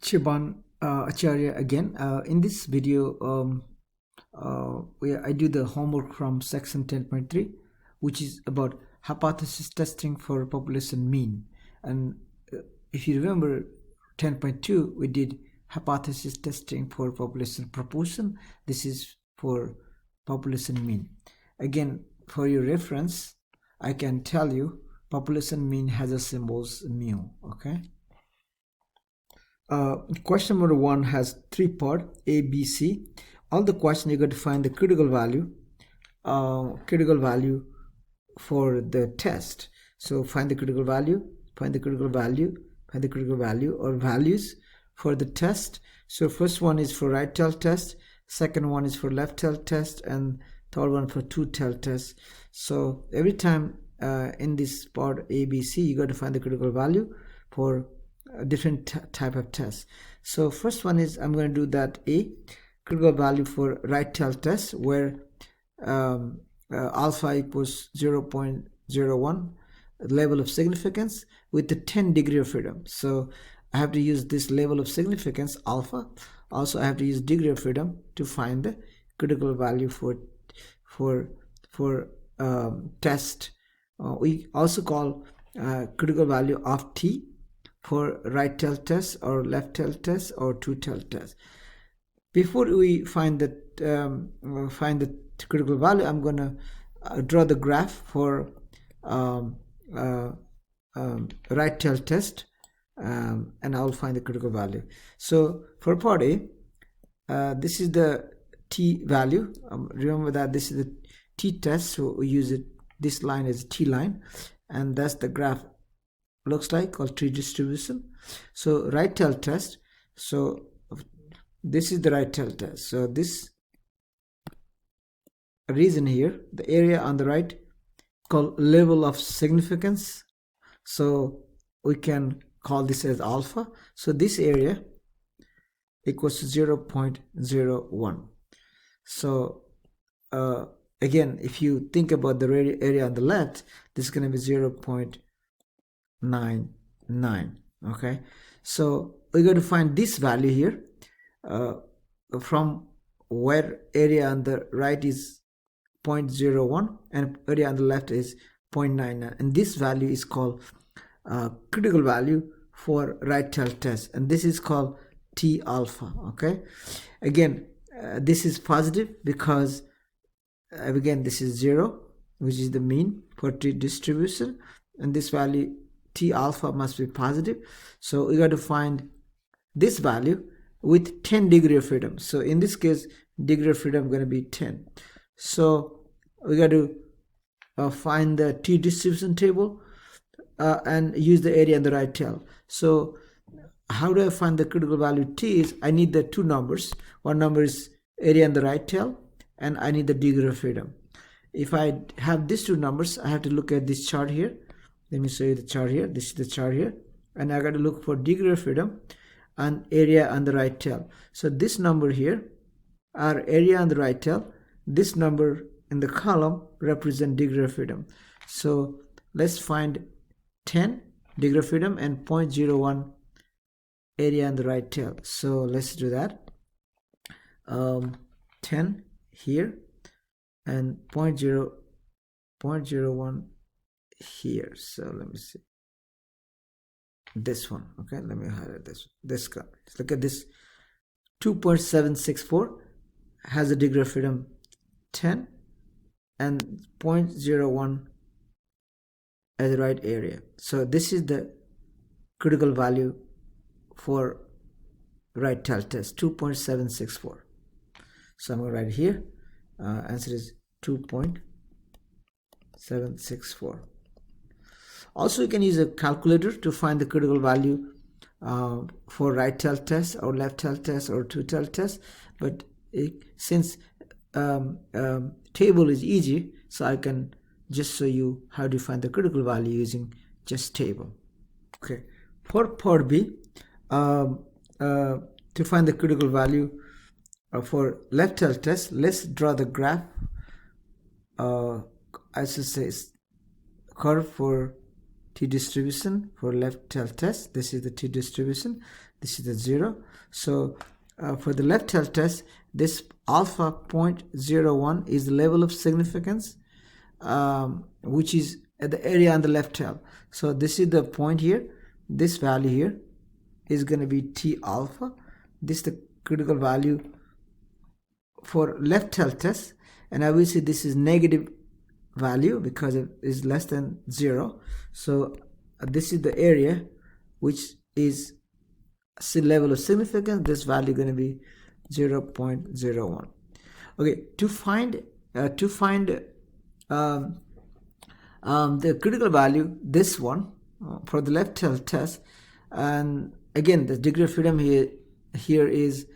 Shiban Acharya again. In this video, I do the homework from section 10.3, which is about hypothesis testing for population mean. And if you remember 10.2, we did hypothesis testing for population proportion. This is for population mean. Again, for your reference, I can tell you population mean has a symbols mu. Okay. Question number 1 has 3 part A, B, C. On the question, you got to find the critical value for the test. So find the critical value, find the critical value, find the critical value or values for the test. So first one is for right tail test, second one is for left tail test, and third one for two tail test. So every time in this part A, B, C, you got to find the critical value for a different type of test. So first one is I'm going to do that A, critical value for right tail test, where alpha equals 0.01 level of significance with the 10 degree of freedom. So I have to use this level of significance alpha. Also I have to use degree of freedom to find the critical value for test. We also call critical value of T for right tail test or left tail test or two tail test. Before we find the critical value, I'm going to draw the graph for right tail test, and I'll find the critical value. So for part A, this is the T value. Remember that this is the T test, so we use it. This line is a T line, and that's the graph looks like, called tree distribution. So right tail test, so this is the right tail test. So this region here, the area on the right, called level of significance, so we can call this as alpha. So this area equals to 0.01. so again, if you think about the area on the left, this is going to be 0.99. okay, so we're going to find this value here from where area on the right is 0.01 and area on the left is 0.99, and this value is called critical value for right tail test, and this is called T alpha. Okay, again, this is positive because again this is 0, which is the mean for tree distribution, and this value T alpha must be positive. So we got to find this value with 10 degree of freedom. So in this case, degree of freedom going to be 10. So we got to find the T distribution table and use the area on the right tail. So how do I find the critical value T? Is I need the two numbers. One number is area on the right tail, and I need the degree of freedom. If I have these two numbers, I have to look at this chart here. Let me show you the chart here. This is the chart here, and I got to look for degree of freedom and area on the right tail. So this number here are area on the right tail. This number in the column represent degree of freedom. So let's find 10 degree of freedom and 0.01 area on the right tail. So let's do that. 10 here and 0.01 here. So let me see this one. Okay, let me highlight this guy. Look at this. 2.764 has a degree of freedom 10 and 0.01 as the right area. So this is the critical value for right tail test, 2.764. So I'm going to write here. Answer is 2.764. Also, you can use a calculator to find the critical value for right tail test or left tail test or two tail test. But since table is easy, so I can just show you how to find the critical value using just table. Okay, for part B, to find the critical value for left tail test, let's draw the graph. I should say curve for T t-distribution for left tail test. This is the t-distribution, this is the 0. So for the left tail test, this alpha 0.01 is the level of significance, which is at the area on the left tail. So this is the point here. This value here is going to be t alpha. This is the critical value for left tail test, and obviously this is negative value because it is less than 0. So this is the area which is level of significance. This value going to be 0.01. Okay, to find the critical value, this one for the left tail test, and again the degree of freedom here is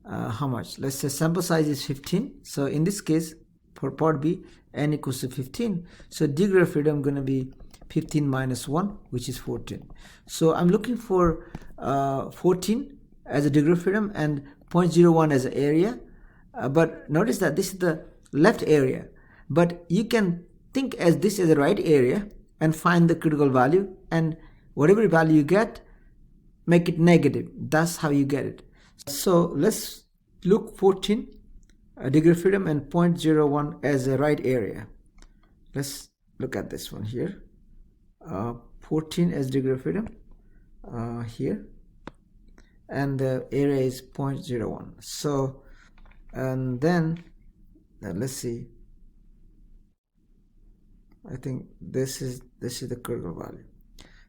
how much? Let's say sample size is 15. So in this case, for part B, n equals to 15. So degree of freedom going to be 15 minus 1, which is 14. So I'm looking for 14 as a degree of freedom and 0.01 as an area. But notice that this is the left area. But you can think as this is the right area and find the critical value, and whatever value you get, make it negative. That's how you get it. So let's look 14 degree of freedom and 0.01 as a right area. Let's look at this one here. 14 as degree of freedom here, and the area is 0.01. So and then let's see, I think this is the critical value.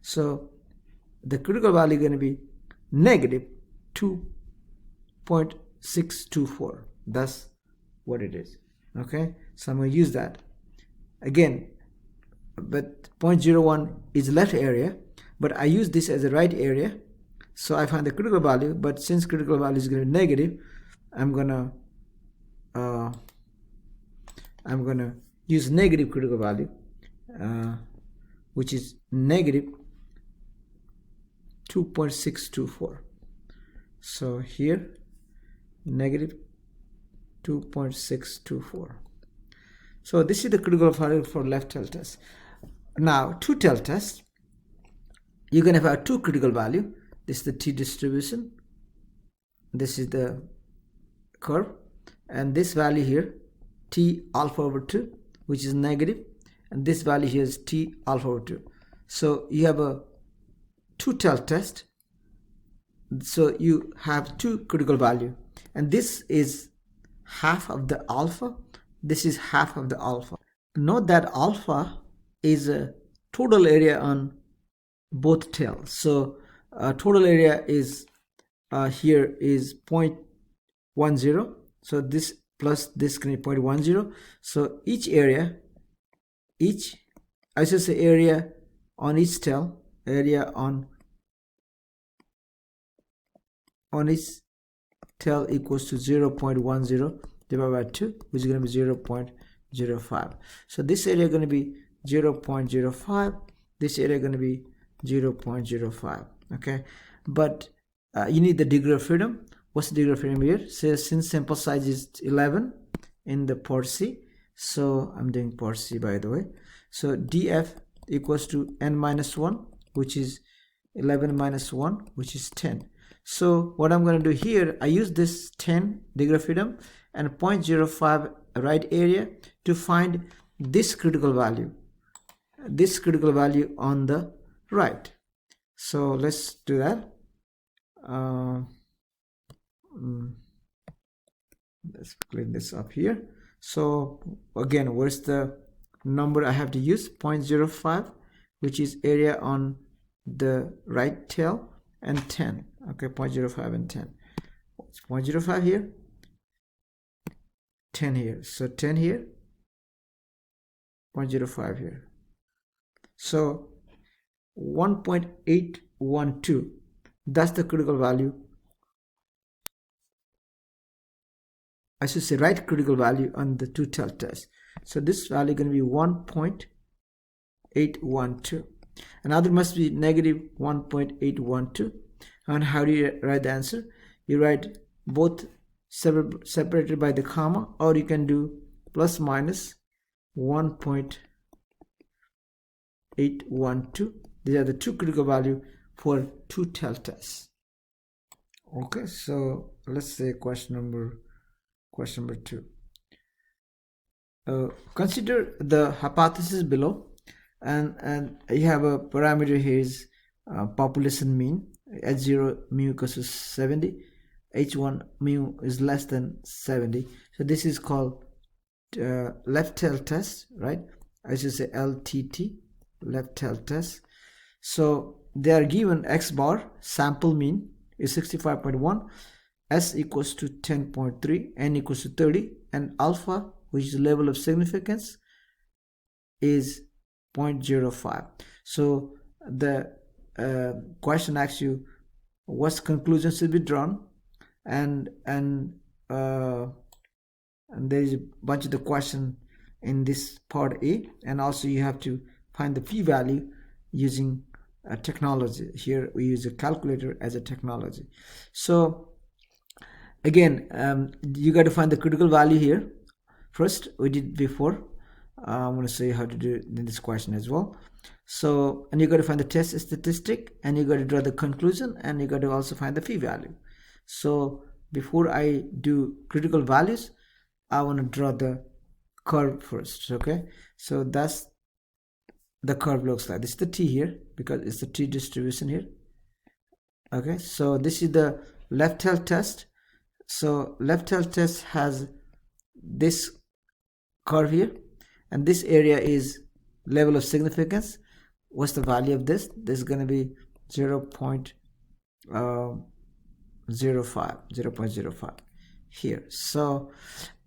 So the critical value is going to be negative 2.624. That's what it is. Okay, so I'm going to use that again, but 0.01 is left area, but I use this as a right area, so I find the critical value. But since critical value is going to be negative, I'm gonna use negative critical value, which is negative 2.624. So here negative 2.624. So this is the critical value for left tail test. Now two tail test, you're going to have two critical value. This is the t-distribution, this is the curve, and this value here t alpha over 2, which is negative, and this value here is t alpha over 2. So you have a two tail test, so you have two critical value, and this is half of the alpha, this is half of the alpha. Note that alpha is a total area on both tails. So total area is here is 0.10. So this plus this can be 0.10. So each area, I should say area on each tail, area on each tail equals to 0.10 divided by 2, which is going to be 0.05. So this area is going to be 0.05, this area is going to be 0.05. okay, but you need the degree of freedom. What's the degree of freedom here? So since sample size is 11 in the part C, so I'm doing part C by the way, so df equals to n minus 1, which is 11 minus 1, which is 10. So what I'm going to do here, I use this 10 degree of freedom and 0.05 right area to find this critical value on the right. So let's do that. Let's clean this up here. So again, where's the number I have to use? 0.05, which is area on the right tail, and 10. Okay, 0.05 and 10. 0.05 here, 10 here. So 10 here, 0.05 here. So 1.812, that's the critical value. I should say right critical value on the two tail test. So this value is going to be 1.812. Another must be negative 1.812. And how do you write the answer? You write both separated by the comma, or you can do plus minus 1.812 These are the two critical value for two-tail test. Okay, so let's say question number 2. Consider the hypothesis below, and you have a parameter here is population mean. H0 mu equals to 70, H1 mu is less than 70. So this is called left tail test, right? I should say LTT, left tail test. So they are given X bar, sample mean is 65.1, S equals to 10.3, N equals to 30, and alpha, which is the level of significance, is 0.05. So the question asks you what conclusions should be drawn, and there is a bunch of the question in this part A, and also you have to find the p-value using a technology. Here we use a calculator as a technology. So again, you got to find the critical value here. First, we did before. I'm going to show you how to do it in this question as well. So, and you got to find the test statistic, and you got to draw the conclusion, and you got to also find the p-value. So before I do critical values, I want to draw the curve first. Okay, so that's the curve looks like. This is the t here because it's the t distribution here. Okay, so this is the left tail test. So left tail test has this curve here, and this area is level of significance. What's the value of this? This is going to be 0.05 here. So,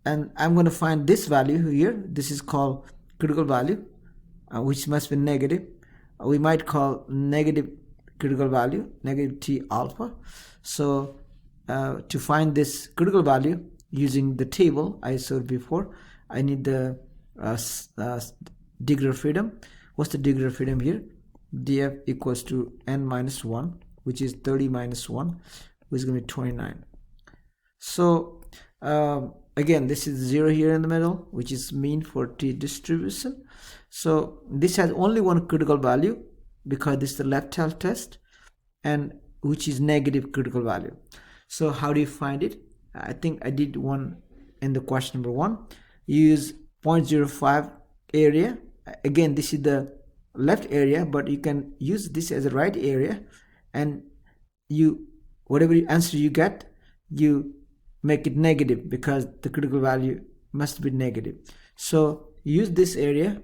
and I'm going to find this value here. This is called critical value, which must be negative. We might call negative critical value, negative T alpha. So to find this critical value using the table I showed before, I need the degree of freedom. What's the degree of freedom here? df equals to n minus 1, which is 30 minus 1, which is going to be 29. So again, this is 0 here in the middle, which is mean for t distribution. So this has only one critical value because this is the left tail test, and which is negative critical value. So how do you find it? I think I did one in the question number 1. You use 0.05 area. Again, this is the left area, but you can use this as a right area, and you, whatever answer you get, you make it negative because the critical value must be negative. So use this area,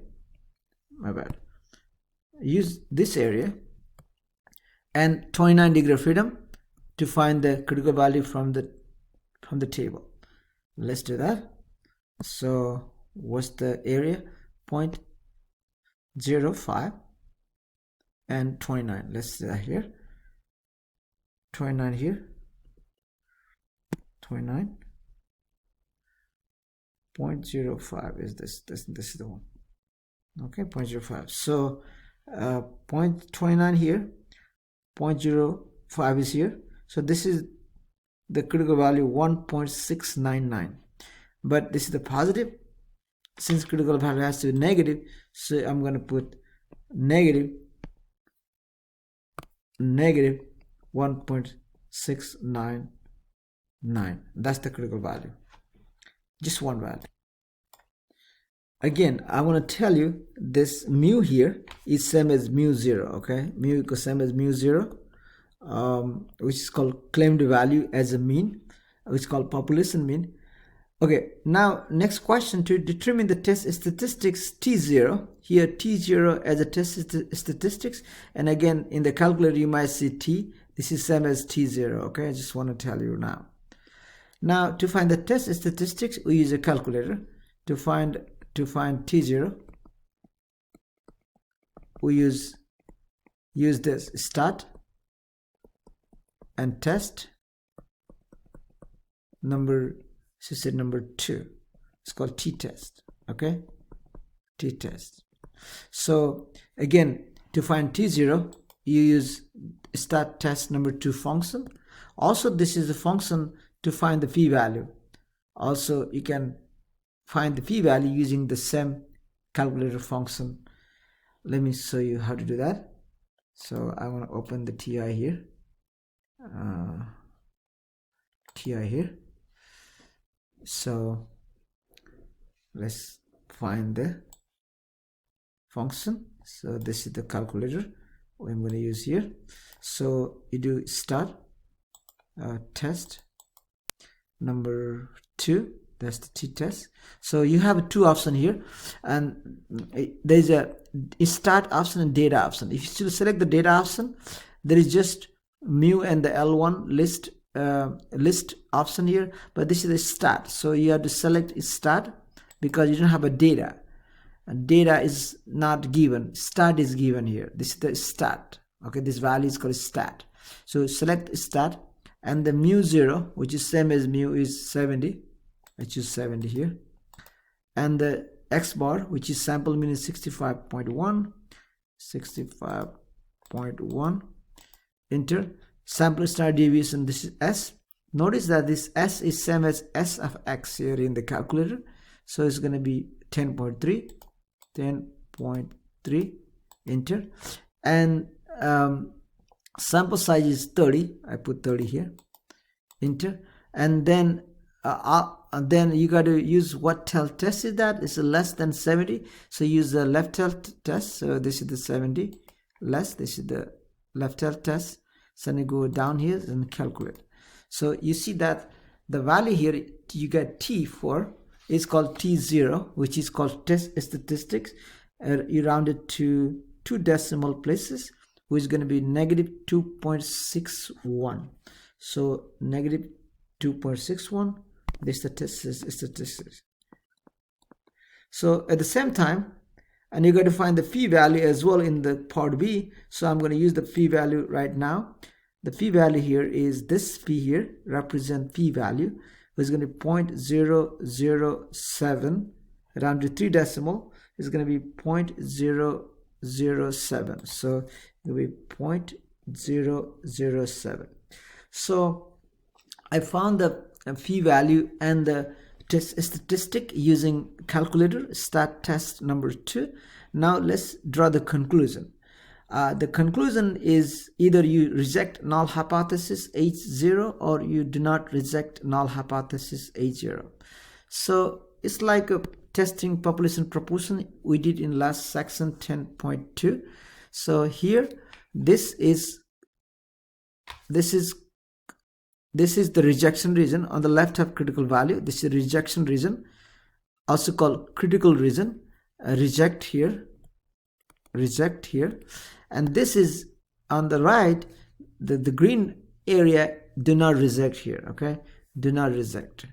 use this area and 29 degree of freedom to find the critical value from the table. Let's do that. So what's the area? 0.05 and 29. Let's do that here. 29 here. 29. 0.05 is this is the one. Okay, 0.05. So 0.29 here, 0.05 is here. So this is the critical value 1.699, but this is the positive. Since critical value has to be negative, so I'm going to put negative 1.699. That's the critical value, just one value. Again, I want to tell you this mu here is same as mu 0. Okay, mu equals same as mu 0, which is called claimed value as a mean, which is called population mean. Okay, now next question, to determine the test statistics T0. Here T0 as a test statistics, and again in the calculator you might see T. This is same as T0. Okay, I just want to tell you now. Now to find the test statistics, we use a calculator. To find T0, we use this start and test number. So say number 2. It's called t-test. Okay, t-test. So again, to find T0, you use start test number 2 function. Also, this is a function to find the p-value. Also, you can find the p-value using the same calculator function. Let me show you how to do that. So I want to open the TI here. TI here. So let's find the function. So this is the calculator I'm going to use here. So you do start test number 2, that's the t-test. So you have two options here, and there's a start option and data option. If you still select the data option, there is just mu and the L1 list option here, but this is the start. So you have to select start because you don't have a data. Data is not given, start is given here. This is the start. Okay, this value is called stat. So select start, and the mu0, which is same as mu, is 70. I choose 70 here, and the x bar, which is sample mean, is 65.1. Enter. Sample standard deviation, this is s. Notice that this s is same as s of x here in the calculator, so it's going to be 10.3. Enter. And sample size is 30. I put 30 here. Enter. And then you got to use what tail test is that. It's less than 70, so use the left tail test. So this is the 70 less, this is the left tail test. So you go down here and calculate. So you see that the value here you get T for is called T0, which is called test statistics. You round it to 2 decimal places, which is going to be -2.61. So -2.61, this is the statistics. So at the same time, and you got to find the phi value as well in the part B. So I'm going to use the phi value right now. The phi value here is this phi here, represent phi value, which is going to be 0.007, round to 3 decimal is going to be 0.007. So it will be 0.007. So I found the phi value and the test statistic using calculator stat test number 2. Now let's draw the conclusion. The conclusion is either you reject null hypothesis H0 or you do not reject null hypothesis H0. So it's like a testing population proportion we did in last section 10.2. So here this is the rejection region. On the left have critical value. This is rejection region, also called critical region. Reject here, and this is on the right, the green area, do not reject here. Okay, do not reject.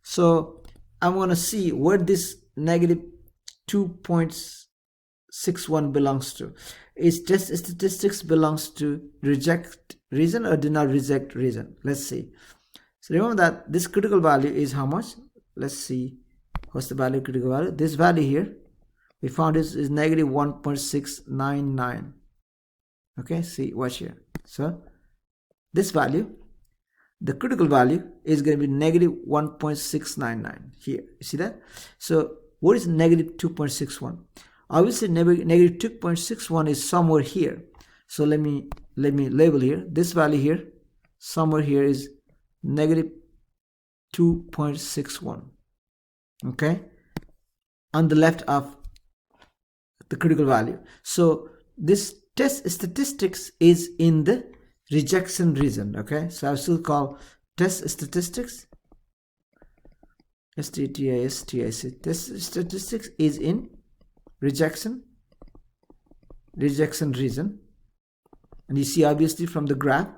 So I want to see where this -2.61 belongs to. Is test statistics belongs to reject region or do not reject region? Let's see. So remember that this critical value is how much? Let's see. What's the value, critical value? This value here we found is -1.699. Okay, see, watch here. So this value, the critical value, is going to be -1.699 here. You see that? So what is -2.61? Obviously -2.61 is somewhere here. So let me label here. This value here, somewhere here, is -2.61. okay, on the left of the critical value. So this test statistics is in the rejection region. Okay, so I still call test statistics STTISTIC. Test statistics is in rejection region, and you see obviously from the graph.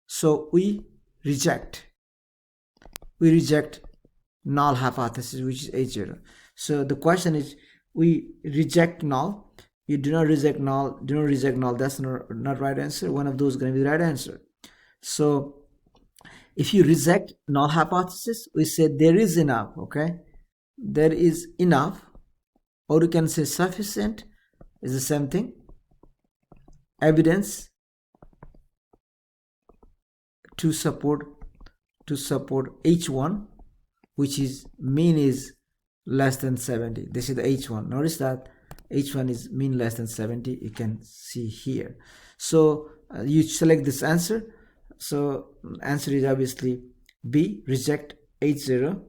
So we reject null hypothesis, which is H0. So the question is, we reject null. You do not reject null. That's not right answer. One of those is going to be the right answer. So if you reject null hypothesis, we say there is enough. Okay, there is enough, or you can say sufficient is the same thing, evidence to support H1, which is mean is less than 70. This is the H1. Notice that H1 is mean less than 70. You can see here. So you select this answer. So answer is obviously B, reject H0.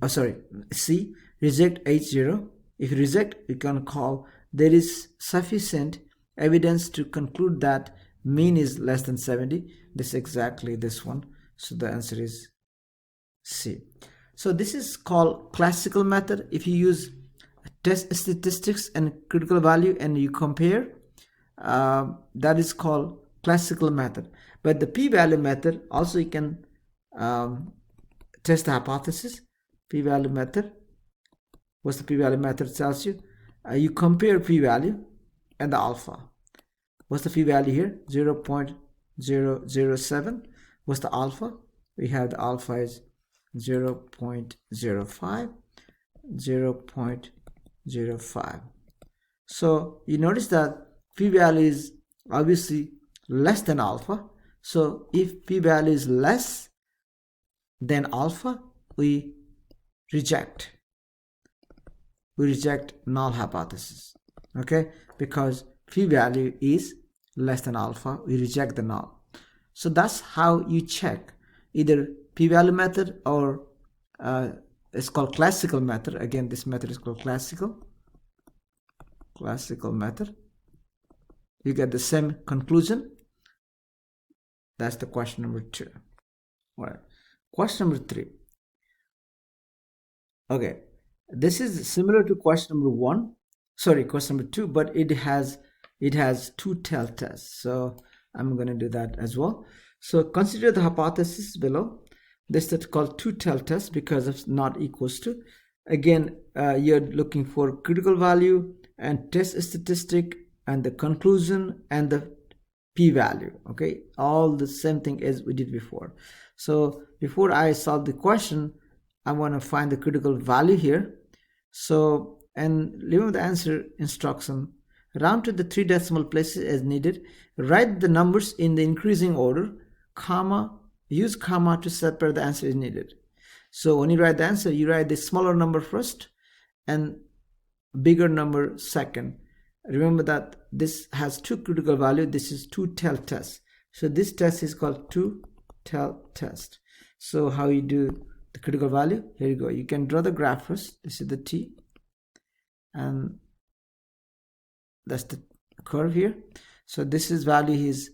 Oh, sorry, C, reject H0. If you reject, you can call there is sufficient evidence to conclude that mean is less than 70. This is exactly this one. So the answer is C. So this is called classical method. If you use test statistics and critical value and you compare, that is called classical method. But the p-value method also, you can test the hypothesis. P-value method, what's the p-value method tells you? You compare p-value and the alpha. What's the p-value here? 0.007. What's the alpha? We have the alpha is 0.05, 0.05. So you notice that p-value is obviously less than alpha. So if p-value is less than alpha, we reject null hypothesis. Okay, because p-value is less than alpha, we reject the null. So that's how you check either p-value method or it's called classical method. Again, this method is called classical method. You get the same conclusion. That's the question number 2. All right, question number 3. Okay, this is similar to question number 1. Sorry, question number 2, but it has two-tail tests. So I'm going to do that as well. So consider the hypothesis below. This is called two-tail test because of not equals to. Again, you're looking for critical value and test statistic and the conclusion and the p-value. Okay, all the same thing as we did before. So before I solve the question, I want to find the critical value here. So, and remember the answer instruction, round to the 3 decimal places as needed, write the numbers in the increasing order, comma, use comma to separate the answer as needed. So when you write the answer, you write the smaller number first and bigger number second. Remember that this has 2 critical value. This is two-tail test. So this test is called two-tail test. So how you do the critical value? Here you go. You can draw the graph first. This is the t, and that's the curve here. So this is value is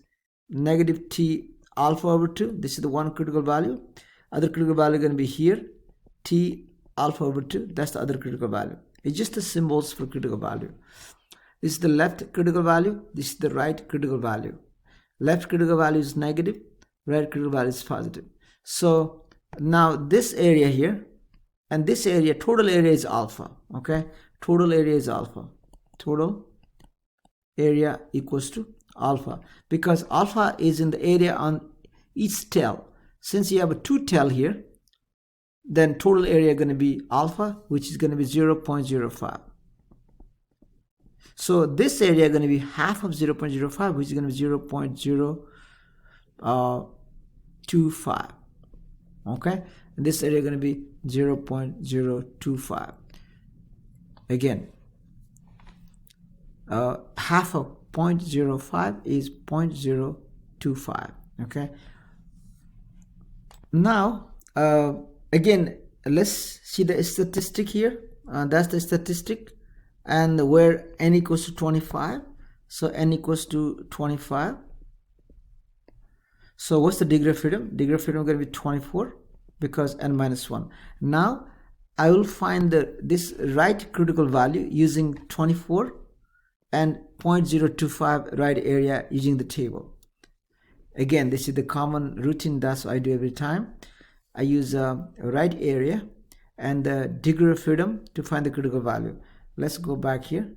negative t alpha over 2. This is the one critical value. Other critical value going to be here, t alpha over 2. That's the other critical value. It's just the symbols for critical value. This is the left critical value. This is the right critical value. Left critical value is negative. Right critical value is positive. So now this area here and this area, total area is alpha. Okay, total area is alpha. Total area equals to alpha, because alpha is in the area on each tail. Since you have a 2 tail here, then total area going to be alpha, which is going to be 0.05. So this area going to be half of 0.05, which is going to be 0.025. Okay, and this area going to be 0.025. Again, half of 0.05 is 0.025. Okay, now again, let's see the statistic here. That's the statistic, and where n equals to 25. So n equals to 25. So what's the degree of freedom? Degree of freedom is going to be 24 because n minus 1. Now I will find this right critical value using 24 and 0.025 right area using the table. Again, this is the common routine. That's what I do every time. I use a right area and the degree of freedom to find the critical value. Let's go back here.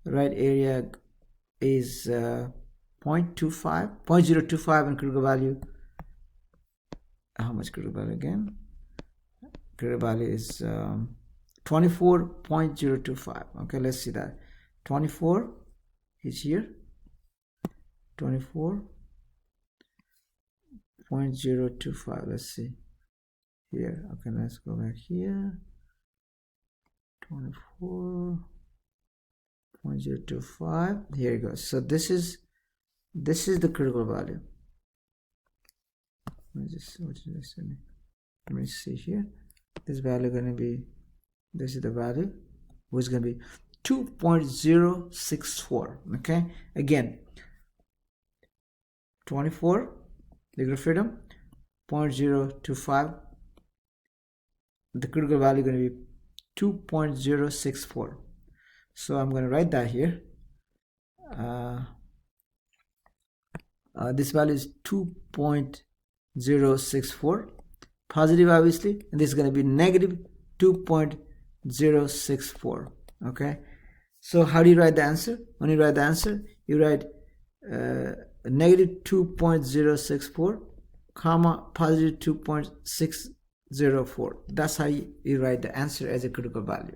Right area is 0.25 and critical value. How much critical value again? Critical value is 24.025. Okay, let's see that. 24 is here. 24.025. Let's see here. Okay, let's go back here. 24. 0.025. Here it goes. So this is the critical value. Let me see here. This value going to be, this is the value, which is going to be 2.064. okay, again 24 degree of freedom, 0.025, the critical value is going to be 2.064. so I'm going to write that here. This value is 2.064 positive, obviously, and this is going to be negative 2.064. okay, so how do you write the answer? When you write the answer, you write negative 2.064 comma positive 2.604. that's how you write the answer as a critical value.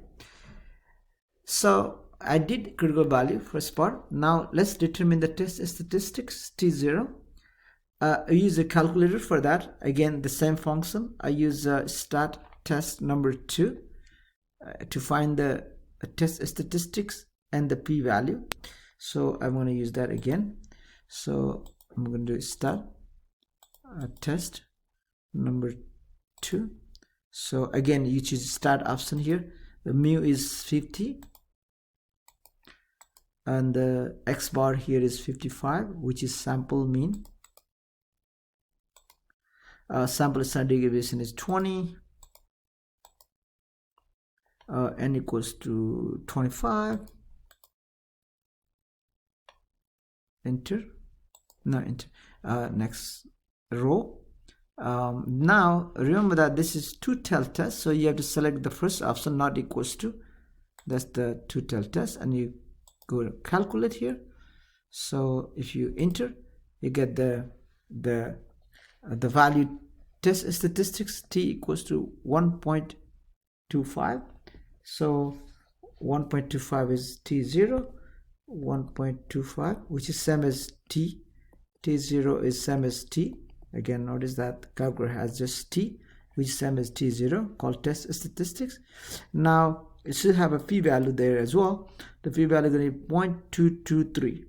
So I did critical value first part. Now let's determine the test statistics T0. I use a calculator for that. Again, the same function. I use stat test number 2 to find the test statistics and the p-value. So I'm going to use that again. So I'm going to do stat test number 2. So again, you choose start option here. The mu is 50 and the x bar here is 55, which is sample mean. Sample standard deviation is 20. N equals to 25. Enter. No, enter. Next row. Now remember that this is two-tail test, so you have to select the first option, not equals to. That's the two-tail test, and you go to calculate here. So if you enter, you get the value test statistics T equals to 1.25. so 1.25 is T0, 1.25, which is same as T. T0 is same as T. Again, notice that calculator has just T, which is same as T0, called test statistics. Now it should have a p-value there as well. The p-value is going to be 0.223.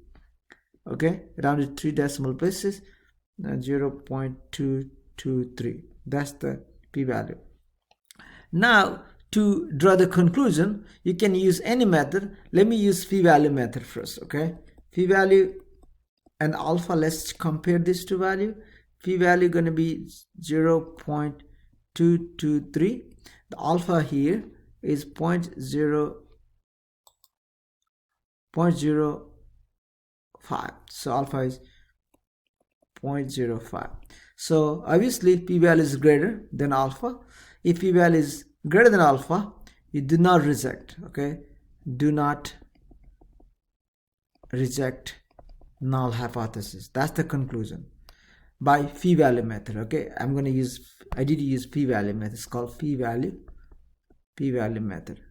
okay, rounded 3 decimal places, 0.223. that's the p-value. Now to draw the conclusion, you can use any method. Let me use p-value method first. okay, p-value and alpha, let's compare these two value. P-value going to be 0.223. the alpha here is 0.05, so alpha is 0.05. so obviously p-value is greater than alpha. If p-value is greater than alpha, you do not reject. okay, do not reject null hypothesis. That's the conclusion by p-value method. okay, I'm going to use, I did use p-value method. It's called p-value method.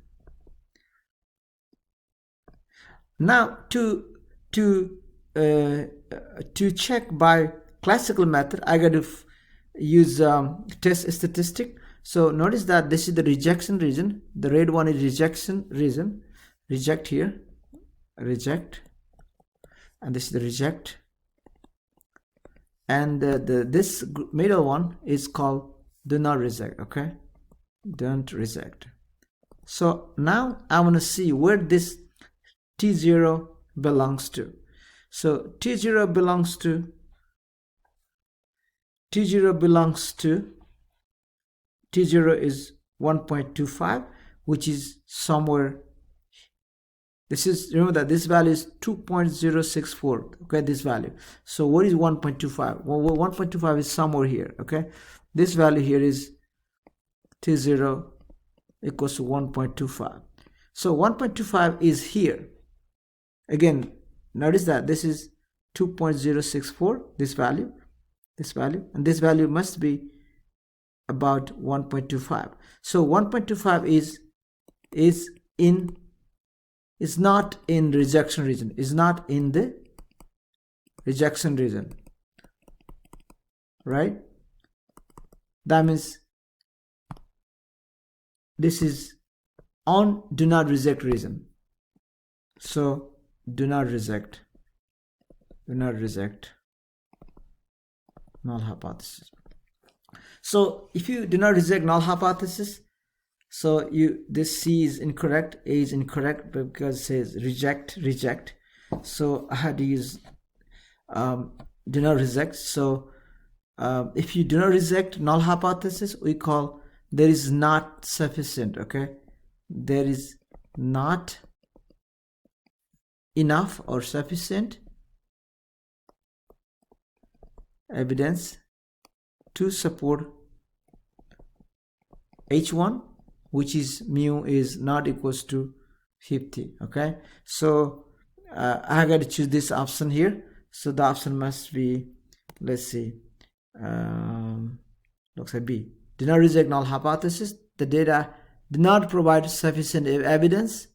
Now to check by classical method, I got to use test statistic. So notice that this is the rejection region. The red one is rejection region. Reject here, reject, and this is the reject. And this middle one is called do not reject. okay, don't reject. So now I want to see where this T0 belongs to. So T0 belongs to T0 is 1.25, which is somewhere. This is, remember that this value is 2.064. okay, this value. So what is 1.25? well, 1.25 is somewhere here. okay, this value here is T0 equals to 1.25. so 1.25 is here. Again, notice that this is 2.064, this value, and this value must be about 1.25. so 1.25 is not in rejection region, is not in the rejection region, right? That means this is on do not reject region. So do not reject null hypothesis. So if you do not reject null hypothesis, so this C is incorrect, A is incorrect because it says reject. So I had to use do not reject. So if you do not reject null hypothesis, we call there is not sufficient. Okay, there is not enough or sufficient evidence to support H1, which is mu is not equals to 50. Okay, so I got to choose this option here. So the option must be, let's see, looks like B. Do not reject null hypothesis. The data do not provide sufficient evidence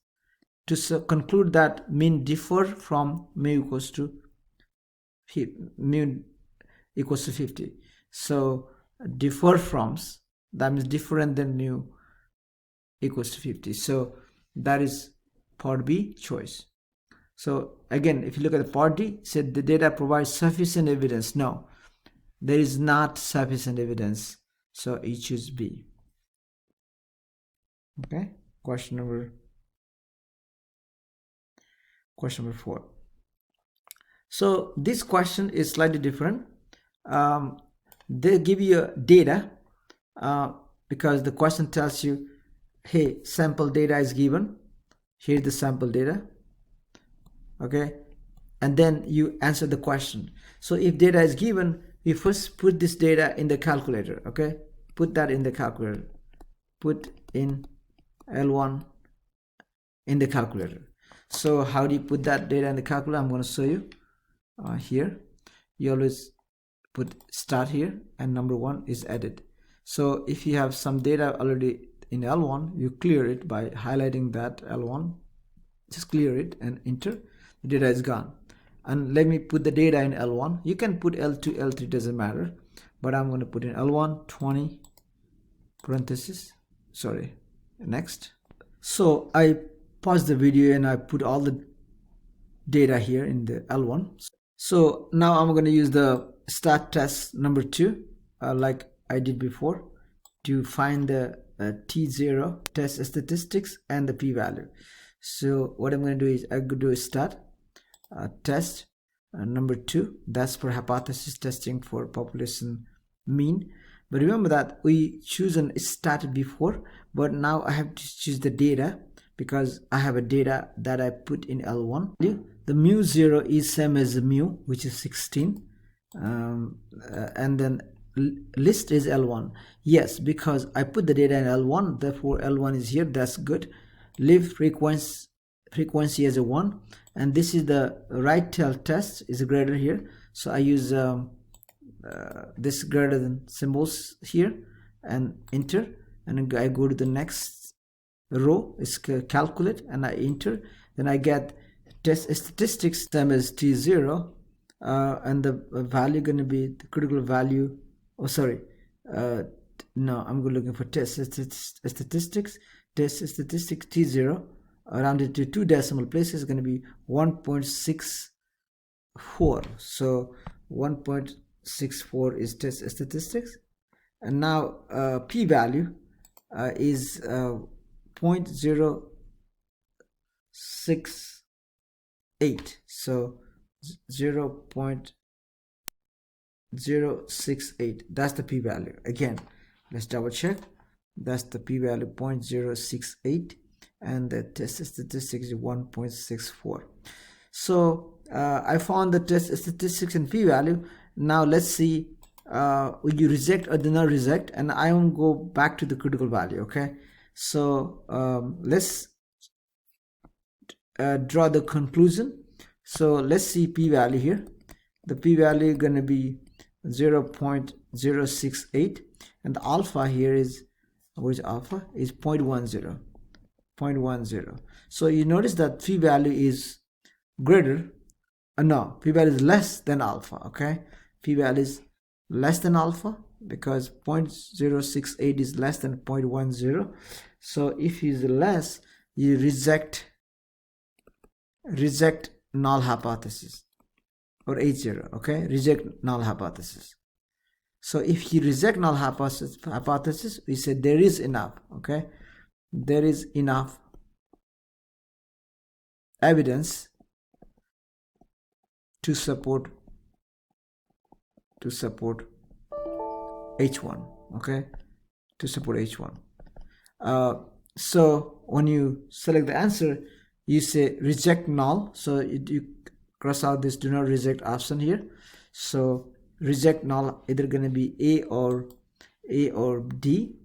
to conclude that mean differ from mu equals to 50. So differ from, that means different than mu equals to 50. So that is part B choice. So again, if you look at the part D, it said the data provides sufficient evidence. No, there is not sufficient evidence. So you choose B. Okay, question number 4. So this question is slightly different. They give you data because the question tells you, hey, sample data is given. Here's the sample data. Okay, and then you answer the question. So if data is given, we first put this data in the calculator. Okay, put that in the calculator. Put in L1 in the calculator. So how do you put that data in the calculator? I'm going to show you here. You always put start here, and number 1 is added. So if you have some data already in L1, you clear it by highlighting that L1. Just clear it and enter. The data is gone. And let me put the data in L1. You can put L2, L3, doesn't matter. But I'm going to put in L1 20 parenthesis. Sorry. Next. So I paused the video and I put all the data here in the L1. So now I'm going to use the start test number 2 like I did before to find the T0 test statistics and the p-value. So what I'm going to do is I'm going to do a start test number 2. That's for hypothesis testing for population mean. But remember that we choose an start before, but now I have to choose the data because I have a data that I put in L1. The mu 0 is same as the mu, which is 16, and then list is L1. Yes, because I put the data in L1, therefore L1 is here. That's good. Leave frequency as a 1, and this is the right tail test is greater here. So I use this greater than symbols here and enter, and I go to the next row is calculate and I enter. Then I get test statistics same as T0, and the value going to be the critical value. Oh, sorry. No, I'm looking for test statistics. Test statistics T0 rounded to 2 decimal places is going to be 1.64. So 1.64 is test statistics, and now p-value is 0.068. So 0.068. That's the p-value. Again, let's double check. That's the p-value 0.068, and the test statistics is 1.64. So I found the test statistics and p-value. Now let's see will you reject or do not reject, and I won't go back to the critical value. Okay, so let's draw the conclusion. So let's see p-value here. The p-value is going to be 0.068, and the alpha here is, where's alpha, is 0.10. So you notice that p-value is greater, no, p-value is less than alpha. Okay, p-value is less than alpha because 0.068 is less than 0.10. So if it is less, you reject reject null hypothesis, or H0, okay, reject null hypothesis. So if you reject null hypothesis, we say there is enough, okay, there is enough evidence to support H1, okay, to support H1. So when you select the answer, you say reject null, so you cross out this do not reject option here. So reject null either going to be A or D.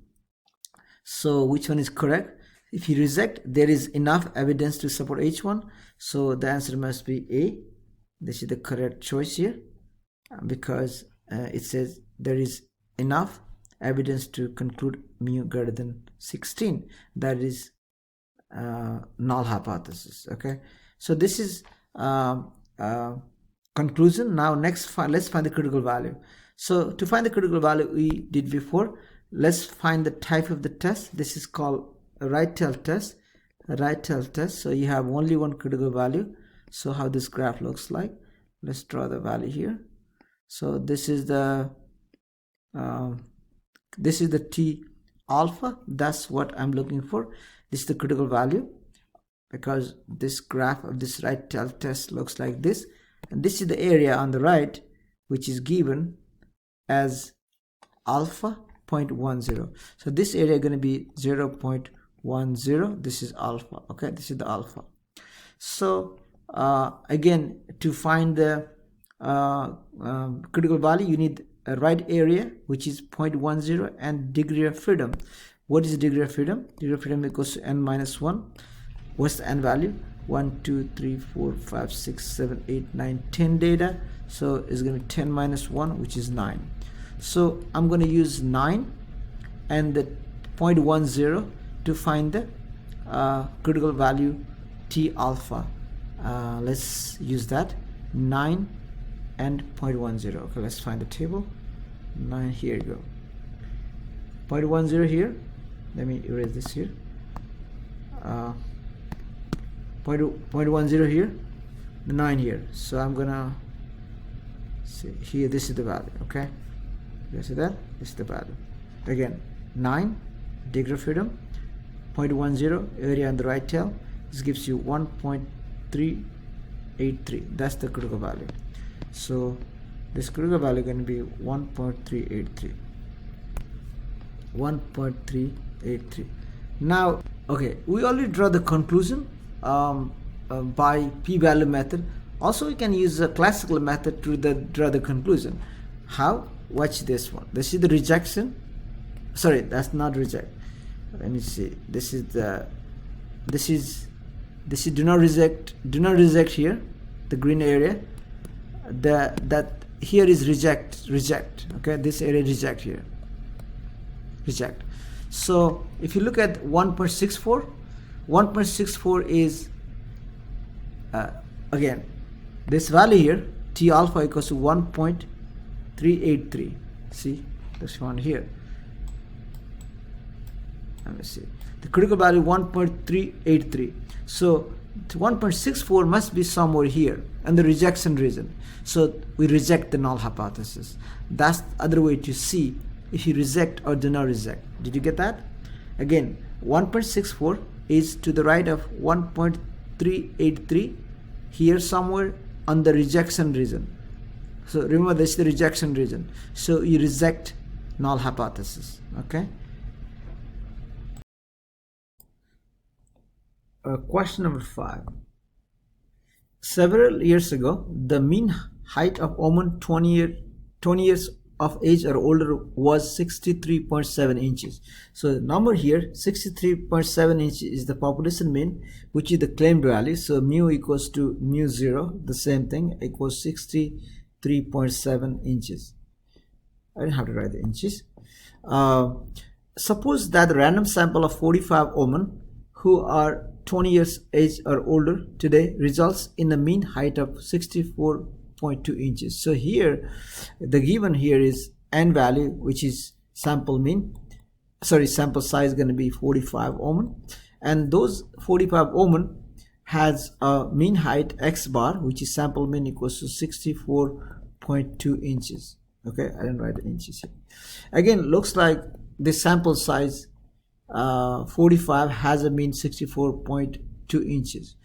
So which one is correct? If you reject, there is enough evidence to support H1, so the answer must be A. This is the correct choice here, because it says there is enough evidence to conclude mu greater than 16. That is null hypothesis. Okay, so this is conclusion. Now next, let's find the critical value. So to find the critical value we did before, let's find the type of the test. This is called a right tail test. A right tail test. So you have only one critical value. So how this graph looks like, let's draw the value here. So this is the T alpha. That's what I'm looking for. This is the critical value, because this graph of this right tail test looks like this, and this is the area on the right, which is given as alpha 0.10. So this area is going to be 0.10. This is alpha. Okay, this is the alpha. So again, to find the critical value, you need a right area, which is 0.10, and degree of freedom. What is degree of freedom? Degree of freedom equals to n minus 1. What's the n value? 1, 2, 3, 4, 5, 6, 7, 8, 9, 10 data. So it's going to be 10 minus 1, which is 9. So I'm going to use 9 and the 0.10 to find the critical value T alpha. Let's use that, 9 and 0.10. Okay, let's find the table. 9, here you go. 0.10 here. Let me erase this here. 0.10 here, 9 here. So I'm gonna see here, this is the value. Okay, you see that? This is the value. Again, 9 degree of freedom, 0.10 area on the right tail. This gives you 1.383. That's the critical value. So this critical value is going to be 1.383. 1.383. Now, okay, we already draw the conclusion by p-value method. Also, we can use a classical method to draw the conclusion. How? Watch this one. This is the rejection. Sorry, that's not reject. Let me see. This is do not reject. Do not reject here, the green area. That here is reject. Okay, this area reject here. Reject. So if you look at 1.64, 1.64 is again this value here, T alpha equals to 1.383. see this one here. Let me see, the critical value 1.383. so 1.64 must be somewhere here and the rejection region, so we reject the null hypothesis. That's the other way to see if you reject or do not reject. Did you get that? Again, 1.64 is to the right of 1.383 here somewhere on the rejection region. So remember, this is the rejection region, so you reject null hypothesis. Okay. Question number 5. Several years ago, the mean height of women 20 years of age or older was 63.7 inches. So the number here, 63.7 inches, is the population mean, which is the claimed value. So mu equals to mu 0, the same thing, equals 63.7 inches. I don't have to write the inches. Suppose that the random sample of 45 women who are 20 years age or older today results in a mean height of 64.2 inches. So here the given here is n value, which is sample size going to be 45 women, and those 45 women has a mean height x bar, which is sample mean equals to 64.2 inches. Okay, I didn't write the inches here. Again, looks like the sample size 45 has a mean 64.2 inches.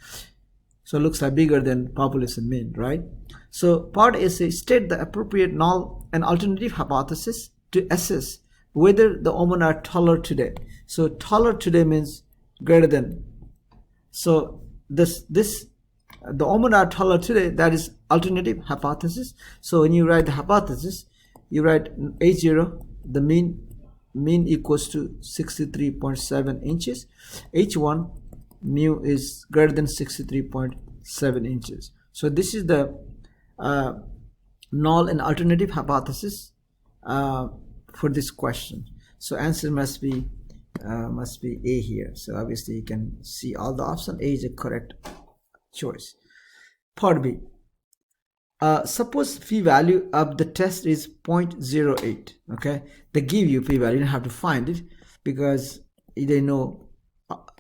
So it looks like bigger than population mean, right? So part A says state the appropriate null and alternative hypothesis to assess whether the omens are taller today. So taller today means greater than. So the omens are taller today, that is alternative hypothesis. So when you write the hypothesis, you write H0, the mean equals to 63.7 inches. H1, mu is greater than 63.7 inches. So this is the null and alternative hypothesis for this question. So answer must be A here. So obviously you can see all the options. A is a correct choice. Part B. Suppose p-value of the test is 0.08. Okay, they give you p-value. You don't have to find it because they know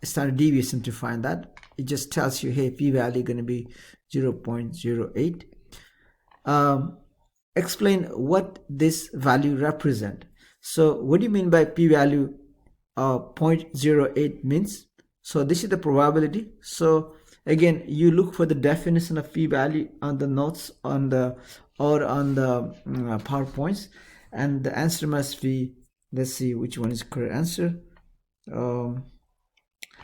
standard deviation to find that. It just tells you, hey, p-value going to be 0.08. Explain what this value represent. So what do you mean by p-value 0.08 means? So this is the probability. So again, you look for the definition of p-value on the notes on the PowerPoints, and the answer must be, let's see which one is correct answer.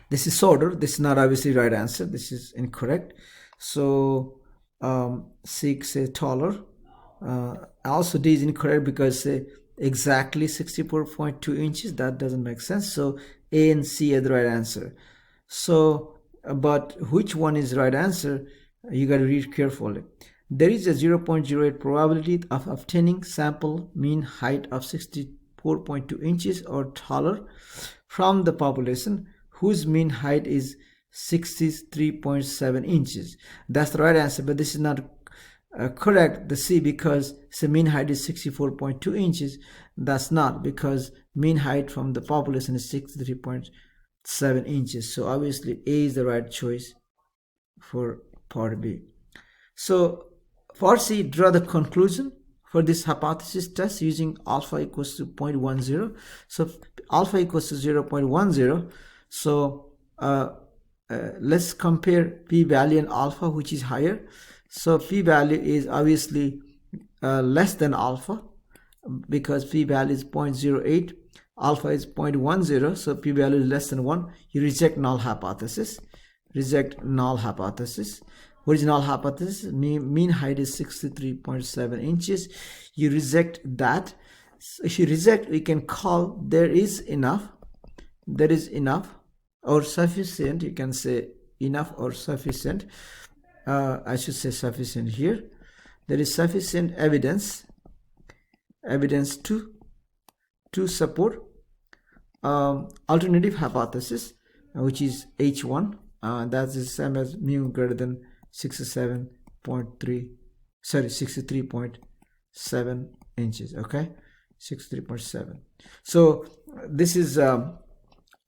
This is shorter. This is not obviously right answer. This is incorrect. So 6 is taller. Also D is incorrect because exactly 64.2 inches. That doesn't make sense. So A and C are the right answer. So but which one is right answer, you got to read carefully. There is a 0.08 probability of obtaining sample mean height of 64.2 inches or taller from the population whose mean height is 63.7 inches. That's the right answer, but this is not correct, the C, because the mean height is 64.2 inches. That's not, because mean height from the population is 63.7 inches. So obviously A is the right choice for part B. So for C, draw the conclusion for this hypothesis test using alpha equals to 0.10. So alpha equals to 0.10. So let's compare p-value and alpha, which is higher. So p-value is obviously less than alpha because p-value is 0.08, alpha is 0.10, so p-value is less than 1. You reject null hypothesis. Reject null hypothesis. What is null hypothesis? Mean height is 63.7 inches. You reject that. So if you reject, we can call there is enough or sufficient. You can say enough or sufficient. I should say sufficient here. There is sufficient evidence to support alternative hypothesis, which is H1. That is the same as mu greater than 63.7 inches. Okay, 63.7. So this is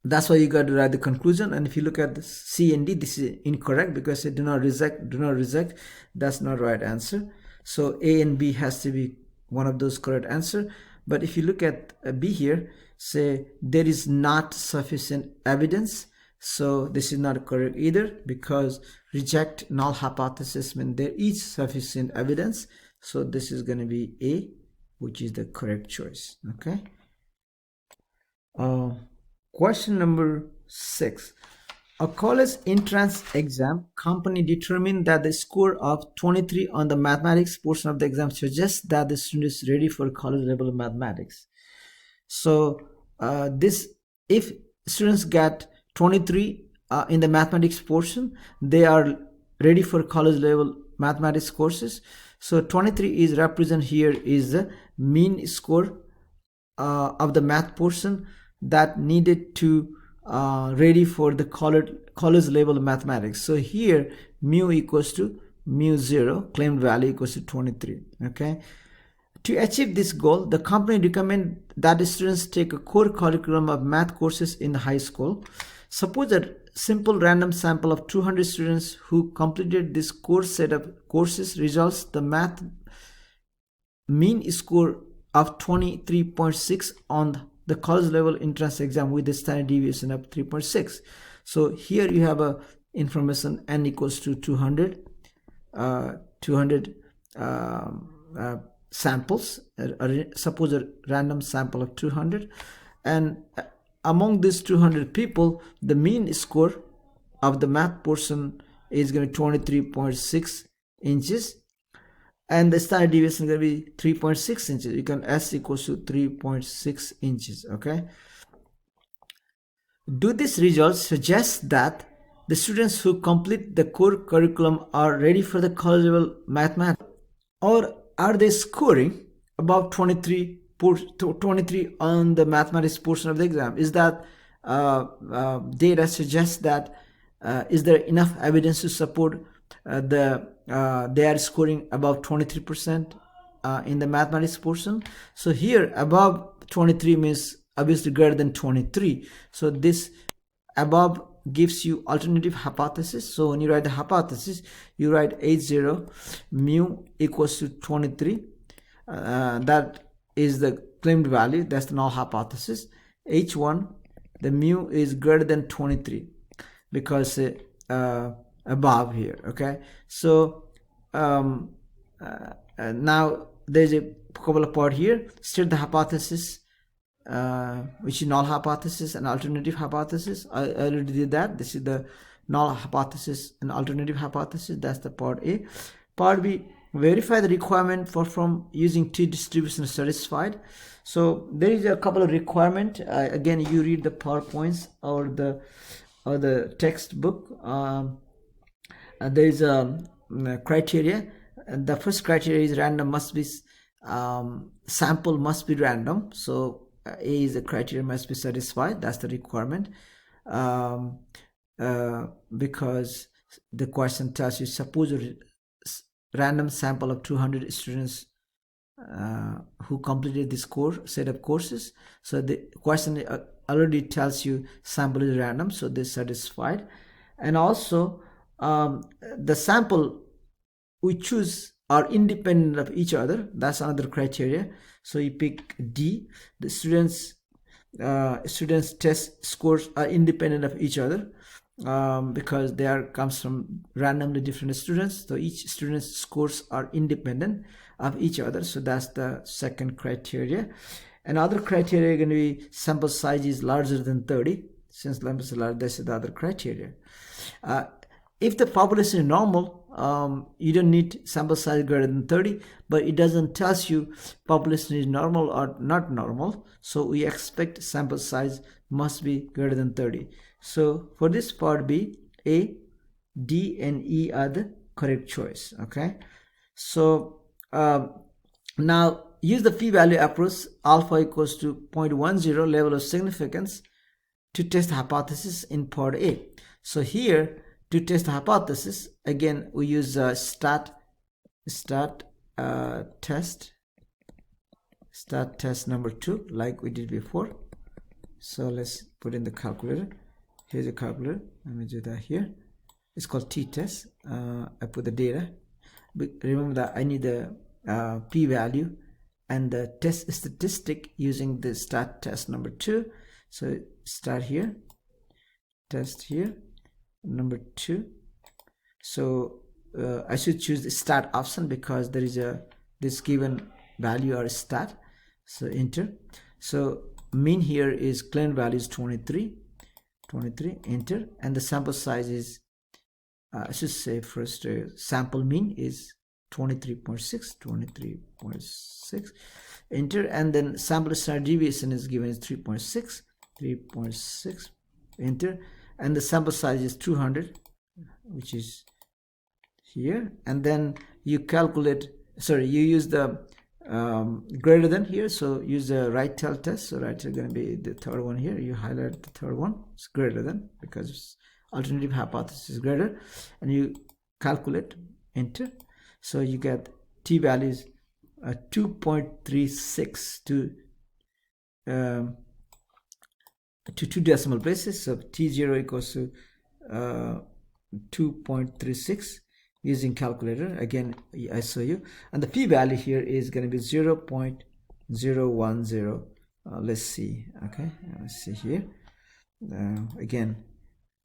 that's why you got to write the conclusion. And if you look at the C and D, this is incorrect because they do not reject. That's not right answer. So A and B has to be one of those correct answer. But if you look at B here, say there is not sufficient evidence. So this is not correct either, because reject null hypothesis means there is sufficient evidence. So this is going to be A, which is the correct choice. Okay. Question number 6. A college entrance exam company determined that the score of 23 on the mathematics portion of the exam suggests that the student is ready for college level mathematics. So if students get 23 in the mathematics portion, they are ready for college level mathematics courses. So 23 is represent here is the mean score of the math portion that needed to ready for the college level mathematics. So here mu equals to mu 0, claimed value equals to 23. Okay. To achieve this goal, the company recommend that the students take a core curriculum of math courses in high school. Suppose that simple random sample of 200 students who completed this course set of courses results the math mean score of 23.6 on the college level entrance exam with the standard deviation of 3.6. So here you have a information n equals to 200 samples, suppose a random sample of 200, and among these 200 people the mean score of the math portion is going to be 23.6 inches and the standard deviation is going to be 3.6 inches. You can S equals to 3.6 inches. Okay, do these results suggest that the students who complete the core curriculum are ready for the college level mathematics, or are they scoring about 23 on the mathematics portion of the exam? Is that data suggests that is there enough evidence to support they are scoring above 23% in the mathematics portion? So here above 23 means obviously greater than 23. So this above gives you alternative hypothesis. So when you write the hypothesis, you write H0 mu equals to 23. That is the claimed value. That's the null hypothesis. H1, the mu is greater than 23 because above here. Okay, so now there's a couple of part here. State the hypothesis, which is null hypothesis and alternative hypothesis. I already did that. This is the null hypothesis and alternative hypothesis. That's the part A. Part B, verify the requirement for from using T distribution satisfied. So there is a couple of requirement. Again, you read the PowerPoints or the textbook. There is a criteria. The first criteria is random must be sample must be random. So A is the criteria must be satisfied. That's the requirement, because the question tells you suppose a random sample of 200 students who completed this course set of courses. So the question already tells you sample is random, so this is satisfied. And also the sample we choose are independent of each other. That's another criteria. So you pick D. The students test scores are independent of each other because they are comes from randomly different students. So each student's scores are independent of each other. So that's the second criteria. Another criteria going to be sample size is larger than 30. Since sample size is large, this is the other criteria. If the population is normal, you don't need sample size greater than 30, but it doesn't tell you population is normal or not normal. So we expect sample size must be greater than 30. So for this part B, A, D, and E are the correct choice. Okay. So now use the p-value approach, alpha equals to 0.10 level of significance to test the hypothesis in part A. So here, to test the hypothesis, again we use stat test number 2 like we did before. So let's put in the calculator. Here's a calculator. Let me do that here. It's called t-test. I put the data, but remember that I need the p-value and the test statistic using the stat test number 2. So start here, test here, number 2. So I should choose the stat option because there is this given value or stat. So enter. So mean here is claimed value is 23, enter, and the sample size is I should say first sample mean is 23.6, enter, and then sample standard deviation is given as 3.6, enter, and the sample size is 200, which is here, and then you calculate, sorry, you use the greater than here, so use the right tail test. So right tail is going to be the third one here. You highlight the third one, it's greater than because it's alternative hypothesis is greater, and you calculate, enter. So you get t values 2.36 to 2 decimal places. So t0 equals to 2.36 using calculator. Again, I show you, and the p-value here is going to be 0.010. Let's see. Okay, let's see here. Again,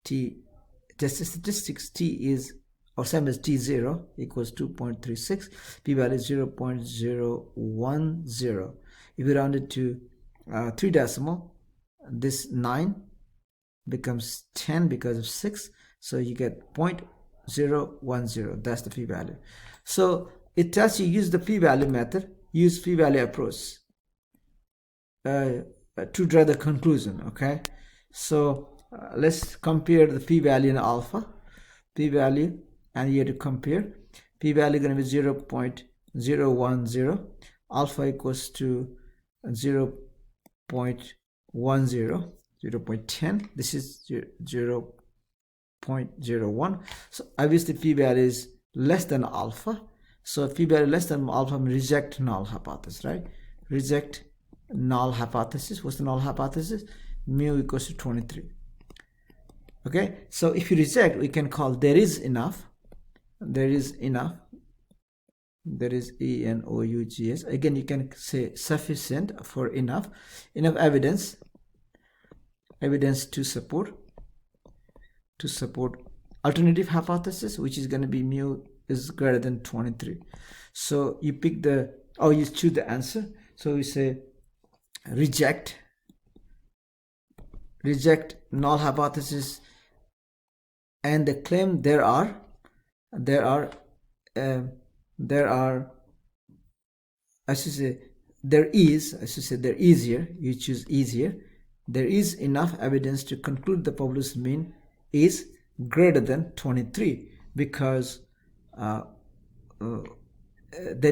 test statistics, t is or same as t0 equals 2.36, p-value is 0.010. If you round it to 3 decimal, this 9 becomes 10 because of 6, so you get 0.010. That's the p-value. So it tells you use the p-value method, use p-value approach to draw the conclusion. Okay, so let's compare the p-value in alpha, p-value, and you have to compare. P-value going to be 0.010, alpha equals to 0.10, 0.10. This is 0.01. So obviously p-value is less than alpha. So if p-value less than alpha, reject null hypothesis, right? Reject null hypothesis. What's the null hypothesis? Mu equals to 23. Okay, so if you reject, we can call there is enough. There is enough. There is ENOUGS. Again, you can say sufficient for enough. Enough evidence to support alternative hypothesis, which is going to be mu is greater than 23. So you pick the, or you choose the answer. So we say reject null hypothesis, and the claim there is enough evidence to conclude the population mean is greater than 23, because there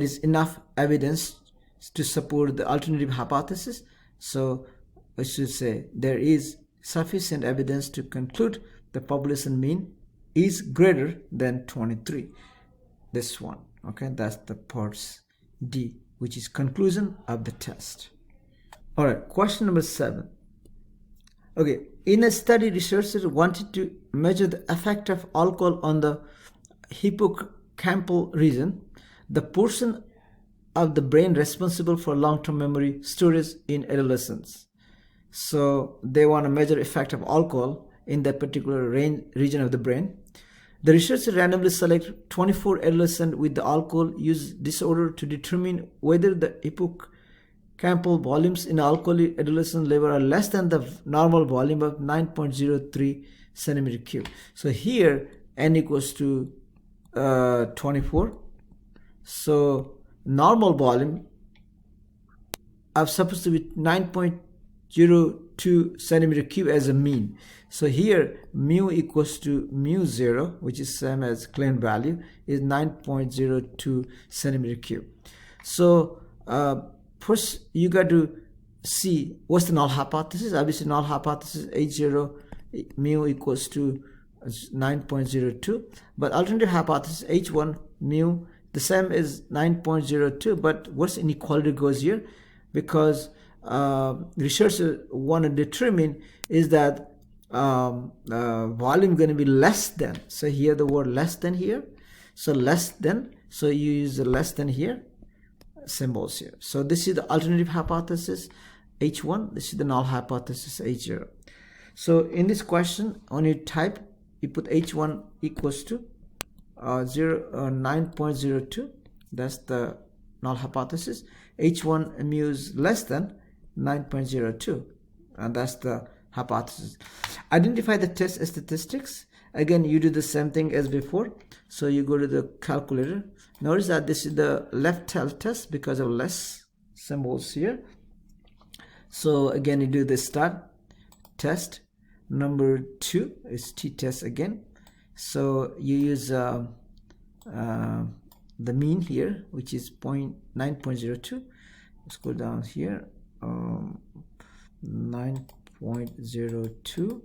is enough evidence to support the alternative hypothesis. So I should say there is sufficient evidence to conclude the population mean is greater than 23. This one. Okay, that's the part D, which is conclusion of the test. All right, question number 7. Okay, in a study, researchers wanted to measure the effect of alcohol on the hippocampal region, the portion of the brain responsible for long-term memory storage in adolescence. So they want to measure effect of alcohol in that particular region of the brain. The researchers randomly select 24 adolescents with the alcohol use disorder to determine whether the hippocampal volumes in alcoholic adolescent liver are less than the normal volume of 9.03 centimeter cube. So here n equals to 24. So normal volume are supposed to be 9.02 centimeter cube as a mean. So here mu equals to mu 0, which is same as claimed value, is 9.02 centimeter cube. So first you got to see what's the null hypothesis. Obviously null hypothesis H0 mu equals to 9.02, but alternative hypothesis H1 mu the same is 9.02, but what's inequality goes here, because researchers want to determine is that volume going to be less than. So here the word less than here, so less than, so you use the less than here symbols here. So this is the alternative hypothesis H1, this is the null hypothesis H0. So in this question, when you type, you put H1 equals to 9.02, that's the null hypothesis. H1 mu is less than 9.02, and that's the hypothesis. Identify the test statistics. Again, you do the same thing as before. So you go to the calculator. Notice that this is the left tail test because of less symbols here. So again, you do the start test. Number 2 is t-test again. So you use the mean here, which is 9.02. Let's go down here. 9.02,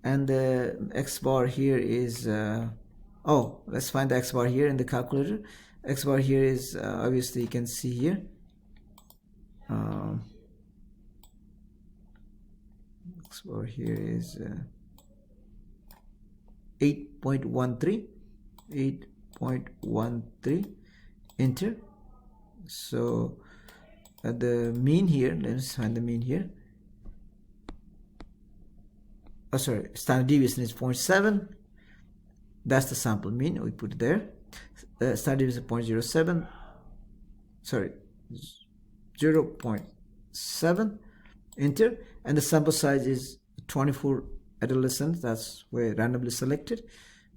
and the x bar here is let's find the x bar here in the calculator. X bar here is obviously you can see here x bar here is 8.13, 8.13, enter. So the mean here, let's find the mean here. Oh, sorry, standard deviation is 0.7. That's the sample mean, we put it there. Standard deviation is 0.07, sorry, 0.7, enter. And the sample size is 24 adolescents, that's where randomly selected,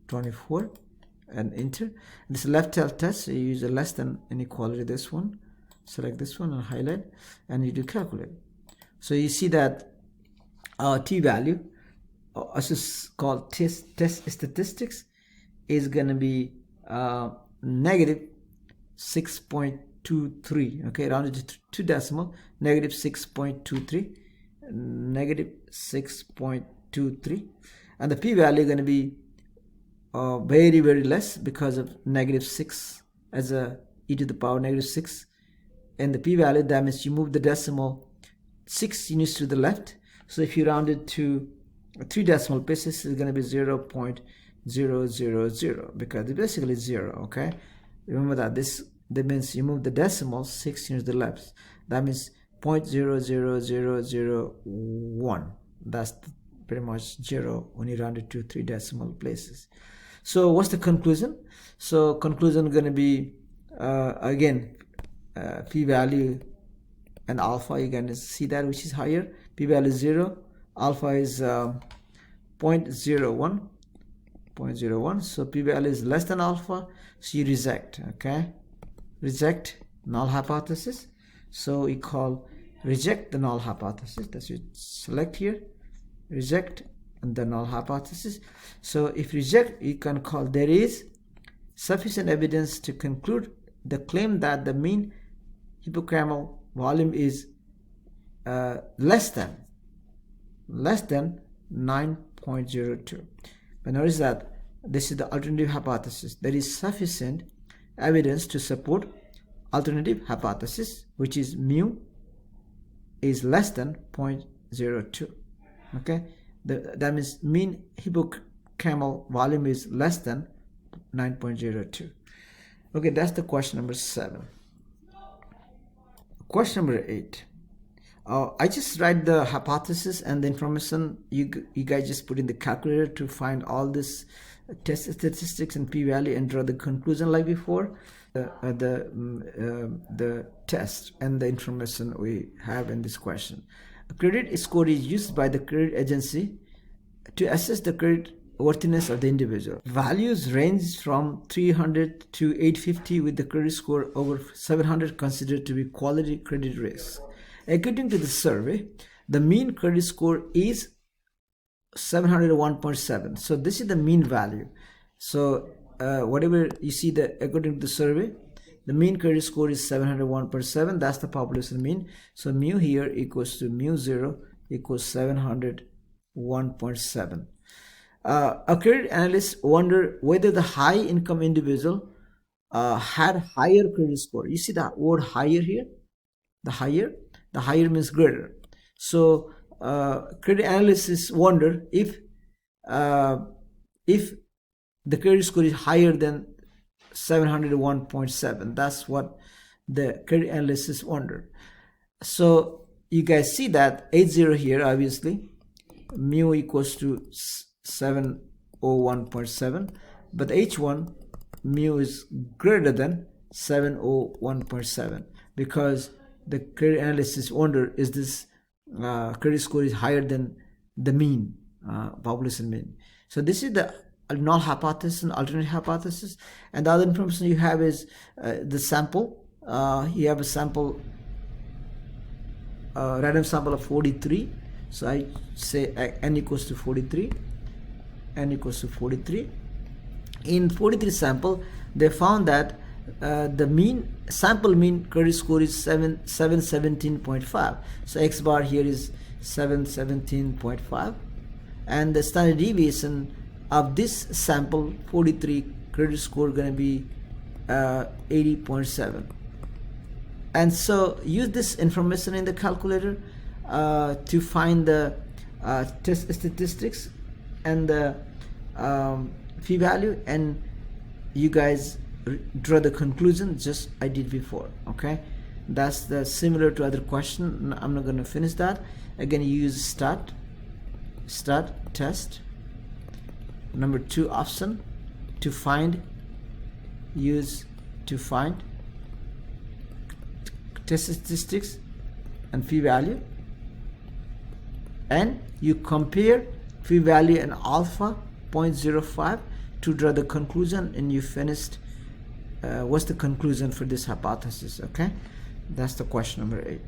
24, and enter. And this left tail test, so you use a less than inequality, this one, select this one and highlight, and you do calculate. So you see that our t-value, this is called test statistics, is going to be negative 6.23, okay, rounded to 2 decimal, negative 6.23, negative 6.23, and the p-value is going to be very, very less because of negative 6 as a e to the power negative 6, and the p-value, that means you move the decimal 6 units to the left. So if you round it to 3 decimal places, it's going to be 0.000, because it's basically 0, okay? Remember that that means you move the decimal 6 units to the left. That means 0.00001. That's pretty much 0 when you round it to 3 decimal places. So what's the conclusion? So conclusion going to be again p-value and alpha, you're going to see that which is higher. P-value is 0, alpha is 0.01, so p-value is less than alpha, so you reject, okay? Reject null hypothesis. So we call reject the null hypothesis. That's you select here, reject the null hypothesis. So if reject, you can call there is sufficient evidence to conclude the claim that the mean hippocampal volume is less than 9.02. But notice that this is the alternative hypothesis. There is sufficient evidence to support alternative hypothesis, which is mu is less than 0.02. Okay, that means mean hippocampal volume is less than 9.02. Okay, that's the question number 7. Question number 8. I just write the hypothesis and the information. You guys just put in the calculator to find all this test statistics and p-value and draw the conclusion like before. The test and the information we have in this question. A credit score is used by the credit agency to assess the credit worthiness of the individual. Values range from 300 to 850, with the credit score over 700 considered to be quality credit risk. According to the survey, the mean credit score is 701.7. So this is the mean value. So whatever you see, according to the survey, the mean credit score is 701.7. That's the population mean. So mu here equals to mu 0 equals 701.7. A credit analyst wonder whether the high income individual had higher credit score. You see that word higher here? The higher means greater. So credit analysts wonder if the credit score is higher than 701.7. That's what the credit analysts wonder. So you guys see that 80 here, obviously mu equals to 701.7, but H1 mu is greater than 701.7, because the credit analysts wonder, is this credit score is higher than the mean, population mean. So this is the null hypothesis and alternate hypothesis. And the other information you have is the sample. You have a sample, random sample of 43. So I say n equals to 43. N equals to 43. In 43 sample, they found that the sample mean credit score is 717.5. So X bar here is 717.5, and the standard deviation of this sample 43 credit score going to be 80.7. And so use this information in the calculator to find the test statistics and the phi value, and you guys draw the conclusion just I did before. Okay, that's the similar to other question. I'm not going to finish that. Again, you use start test. Number 2 option, to find, use to find test statistics and phi value, and you compare phi value and alpha 0.05 to draw the conclusion, and you finished what's the conclusion for this hypothesis. Okay, that's the question number 8.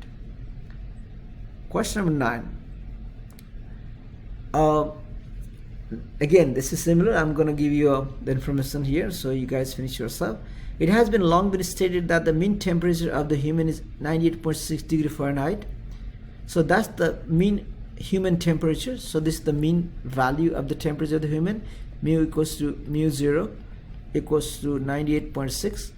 Question number 9. Again, this is similar. I'm going to give you the information here so you guys finish yourself. It has been long been stated that the mean temperature of the human is 98.6 degree Fahrenheit. So that's the mean human temperature. So this is the mean value of the temperature of the human. Mu equals to mu 0 equals to 98.6.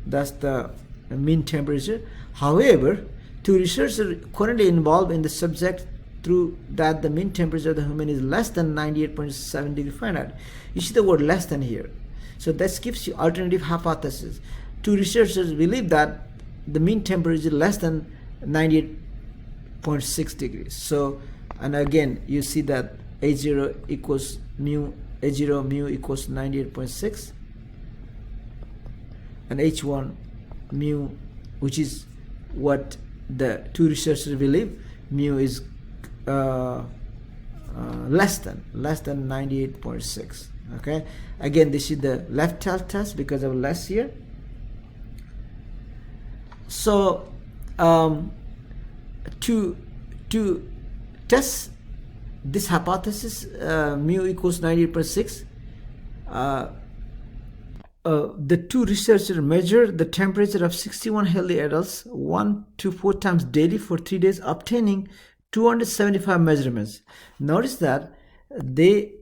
That's the mean temperature. However, two researchers currently involved in the subject through that the mean temperature of the human is less than 98.7 degree Fahrenheit. You see the word less than here. So that gives you alternative hypothesis. Two researchers believe that the mean temperature is less than 98.6 degrees. So, and again, you see that A0 equals mu, A0 mu equals 98.6, and H1 mu, which is what the two researchers believe, mu is less than 98.6. Okay, again, this is the left tail test because of less here. So to test this hypothesis, mu equals 98.6, the two researchers measured the temperature of 61 healthy adults 1 to 4 times daily for 3 days, obtaining 275 measurements. Notice that they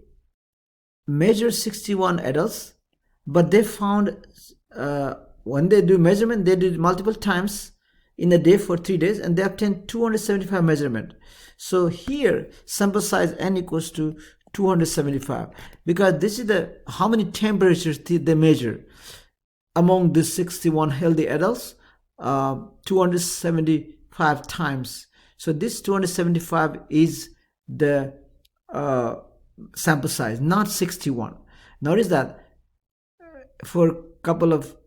measured 61 adults, but they found when they do measurement, they did multiple times in a day for 3 days, and they obtained 275 measurement. So here sample size n equals to 275, because this is the how many temperatures they measure among the 61 healthy adults, 275 times. So this 275 is the sample size, not 61. Notice that for a couple of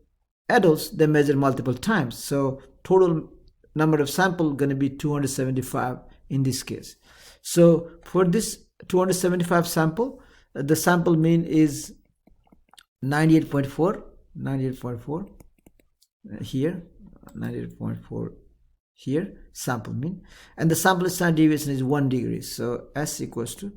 adults they measure multiple times, so total number of sample going to be 275 in this case. So for this 275 sample, the sample mean is 98.4 here, 98.4 here, sample mean, and the sample standard deviation is 1 degree. So S equals to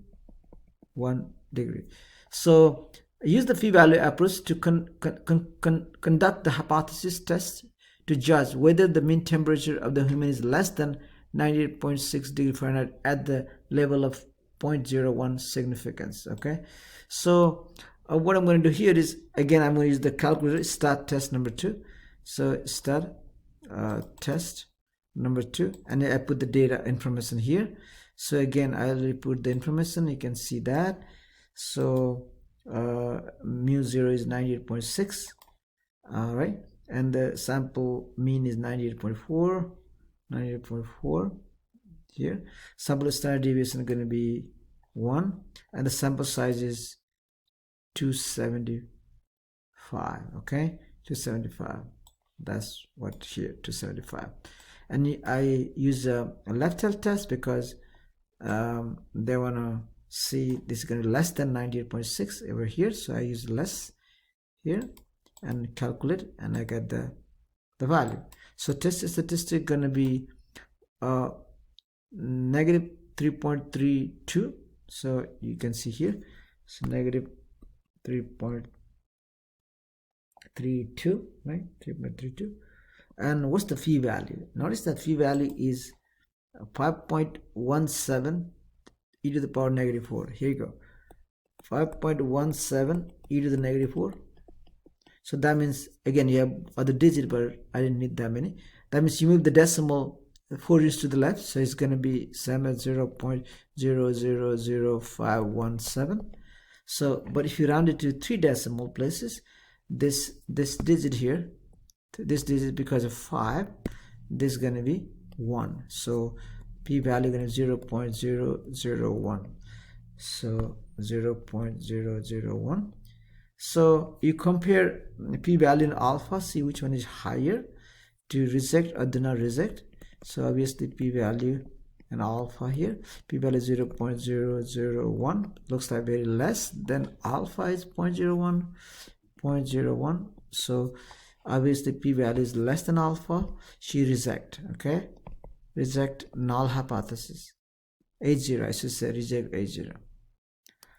1 degree. So use the phi value approach to conduct the hypothesis test to judge whether the mean temperature of the human is less than 98.6 degree Fahrenheit at the level of 0.01 significance. Okay, so what I'm going to do here is, again, I'm going to use the calculator, start test number 2. So start test number 2, and I put the data information here. So again, I'll put the information, you can see that. So mu 0 is 98.6, all right, and the sample mean is 98.4 here. Sample standard deviation is going to be 1, and the sample size is 275. Okay, 275. That's what here, 275. And I use a left tail test because they want to see this is going to be less than 98.6 over here. So I use less here and calculate, and I get the value. So test statistic going to be negative 3.32. So you can see here, so negative 3.32, right? 3.32. And what's the phi value? Notice that phi value is 5.17 e to the power negative 4. Here you go, 5.17 e to the negative 4. So that means, again, you have other digit, but I didn't need that many. That means you move the decimal 4 units to the left, so it's going to be same as 0.000517. So but if you round it to 3 decimal places, this digit here, this digit, because of 5, this is going to be 1. So p-value going to be 0 0.001. so 0 0.001. So you compare p-value and alpha, see which one is higher, to reject or do not reject. So obviously p-value and alpha here, p-value 0 0.001 looks like very less than alpha is 0.01. So obviously p-value is less than alpha, she reject. Okay, reject null hypothesis. H0, I should say reject H0.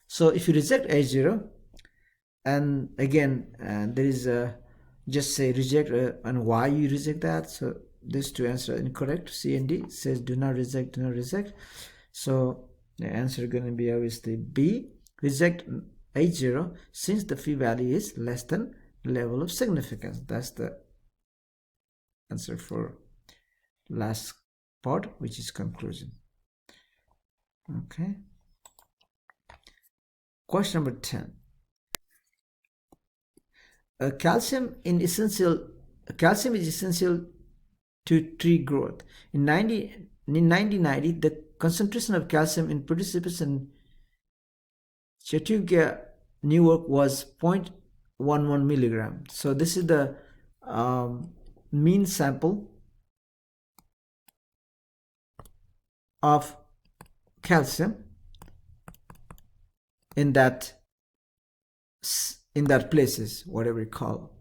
So if you reject H0, and again there is a just say reject and why you reject that. So these two answers are incorrect. C and D says do not reject, do not reject. So the answer is going to be obviously B, reject H0, since the p-value is less than level of significance. That's the answer for last part, which is conclusion. Okay, question number 10. Calcium is essential to tree growth. In 1990, the concentration of calcium in Pseudotsuga and Chaturanga Newark was 0.11 milligram. So this is the mean sample of calcium in that places, whatever you call,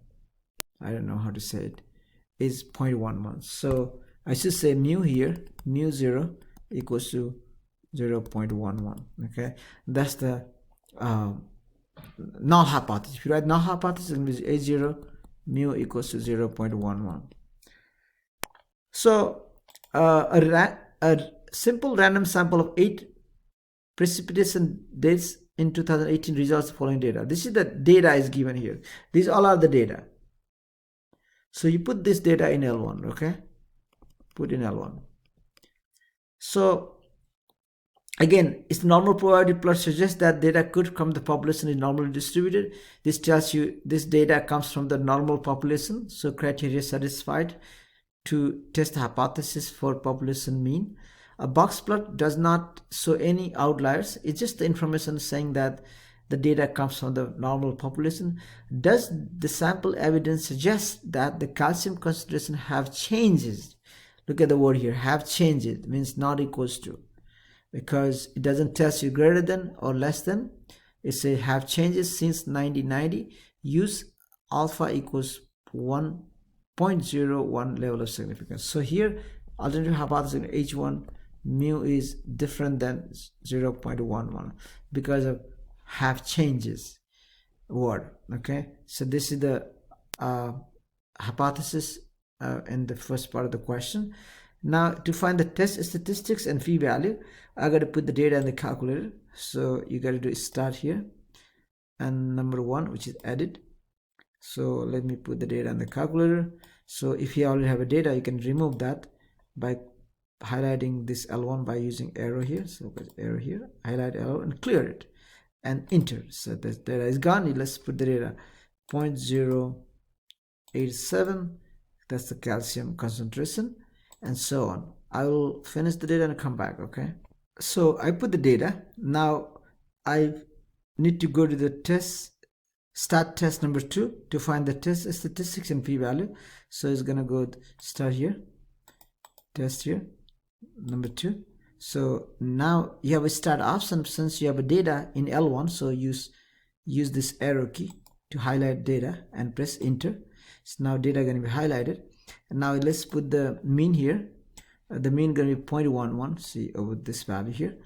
I don't know how to say it, is 0.11. So I should say mu here, mu 0 equals to 0.11. Okay, that's the null hypothesis. If you write null hypothesis, it means H0 mu equals to 0.11. So a simple random sample of 8 precipitation dates in 2018 results the following data. This is the data is given here. These all are the data. So you put this data in L1, okay? Put in L1. So again, its normal probability plot suggests that data could come the population is normally distributed. This tells you this data comes from the normal population. So criteria satisfied to test the hypothesis for population mean. A box plot does not show any outliers. It's just the information saying that the data comes from the normal population. Does the sample evidence suggest that the calcium concentration have changes? Look at the word here, have changed. It means not equals to, because it doesn't tell you greater than or less than. It says have changes since 1990. Use alpha equals 1.01 level of significance. So here alternative hypothesis H1 mu is different than 0.11 because of have changes word. Okay, so this is the hypothesis in the first part of the question. Now to find the test statistics and p-value, I got to put the data in the calculator. So you got to do start here and number 1, which is edit. So let me put the data in the calculator. So if you already have a data, you can remove that by highlighting this L1 by using arrow here. So arrow here, highlight arrow and clear it and enter. So the data is gone. Let's put the data 0.087. That's the calcium concentration and so on. I will finish the data and come back. Okay, so I put the data. Now I need to go to the test, start test number 2 to find the test statistics and p-value. So it's gonna go start here, test here, number 2. So now you have a start option since you have a data in L1. So use this arrow key to highlight data and press enter. So now data going to be highlighted. And now let's put the mean here. The mean going to be 0.11. See over this value here.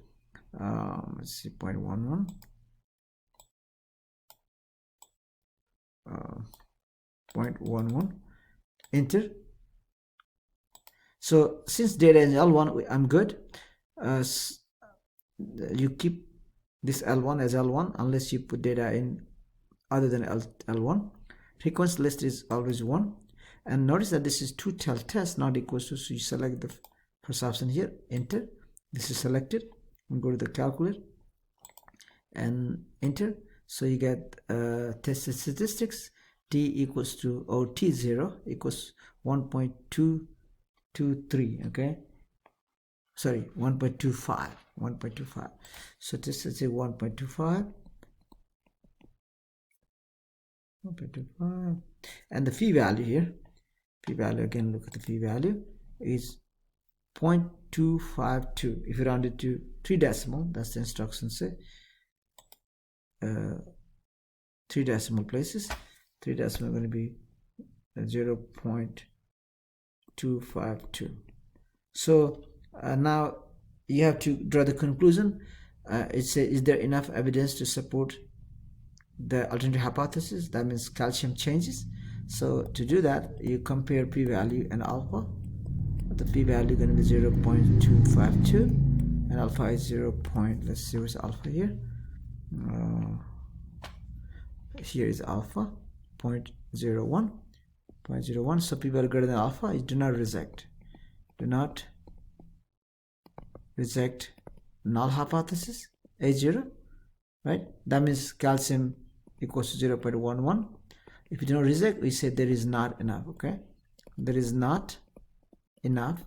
Let's see 0.11. 0.11. Enter. So since data is L1, I'm good. You keep this L1 as L1 unless you put data in other than L1. Frequency list is always 1. And notice that this is 2 test not equals to, so you select the first option here, enter. This is selected and go to the calculator and enter. So you get tested statistics t equals to, or t0 equals 1.223, okay, sorry, 1.25. So this is a 1.25, and the phi value here, again, look at the phi value, is 0.252. if you round it to 3 decimal, that's the instructions say, 3 decimal places, 3 decimal going to be 0.252. So now you have to draw the conclusion. It says, is there enough evidence to support the alternative hypothesis? That means calcium changes. So to do that, you compare p-value and alpha. The p-value going to be 0.252 and alpha is 0. Let's see what's alpha here. Here is alpha 0.01. So p-value greater than alpha is do not reject. Do not reject null hypothesis A0, right? That means calcium equals to 0.11. If you do not reject, we say there is not enough, okay? There is not enough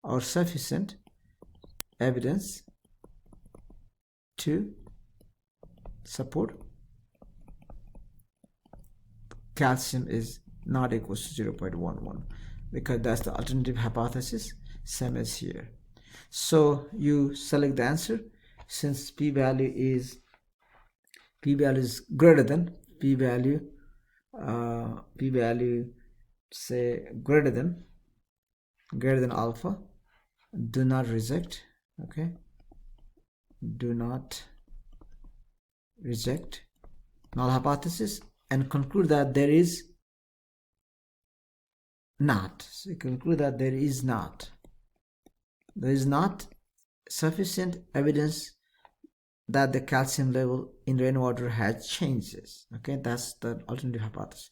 or sufficient evidence to support calcium is not equals to 0.11, because that's the alternative hypothesis, same as here. So you select the answer. Since p-value is greater than say greater than alpha, do not reject, okay, do not reject null hypothesis, and conclude that there is not. So you conclude that there is not sufficient evidence that the calcium level in rainwater has changes, okay? That's the alternative hypothesis.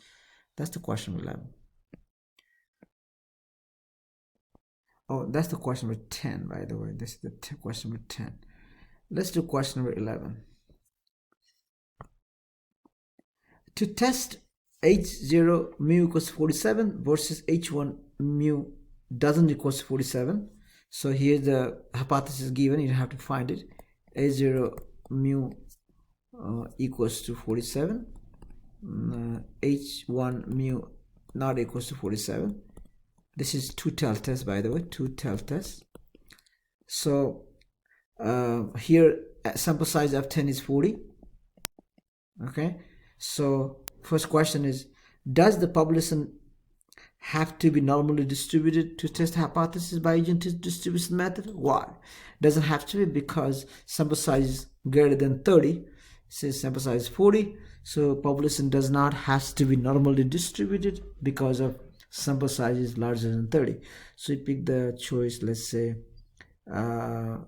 That's the question 11. Oh, that's the question number 10, by the way. This is the question number 10. Let's do question number 11. To test H0 mu equals 47 versus H1 mu doesn't equals 47. So here's the hypothesis given, you have to find it. H0 mu equals to 47, H1 mu not equals to 47. This is two-tail test, by the way, two-tail test. So here sample size of 10 is 40, okay? So first question is, does the population have to be normally distributed to test hypothesis by using distribution method? Why? Doesn't have to be, because sample size is greater than 30, says sample size is 40, so population does not have to be normally distributed because of sample size is larger than 30. So you pick the choice, let's say I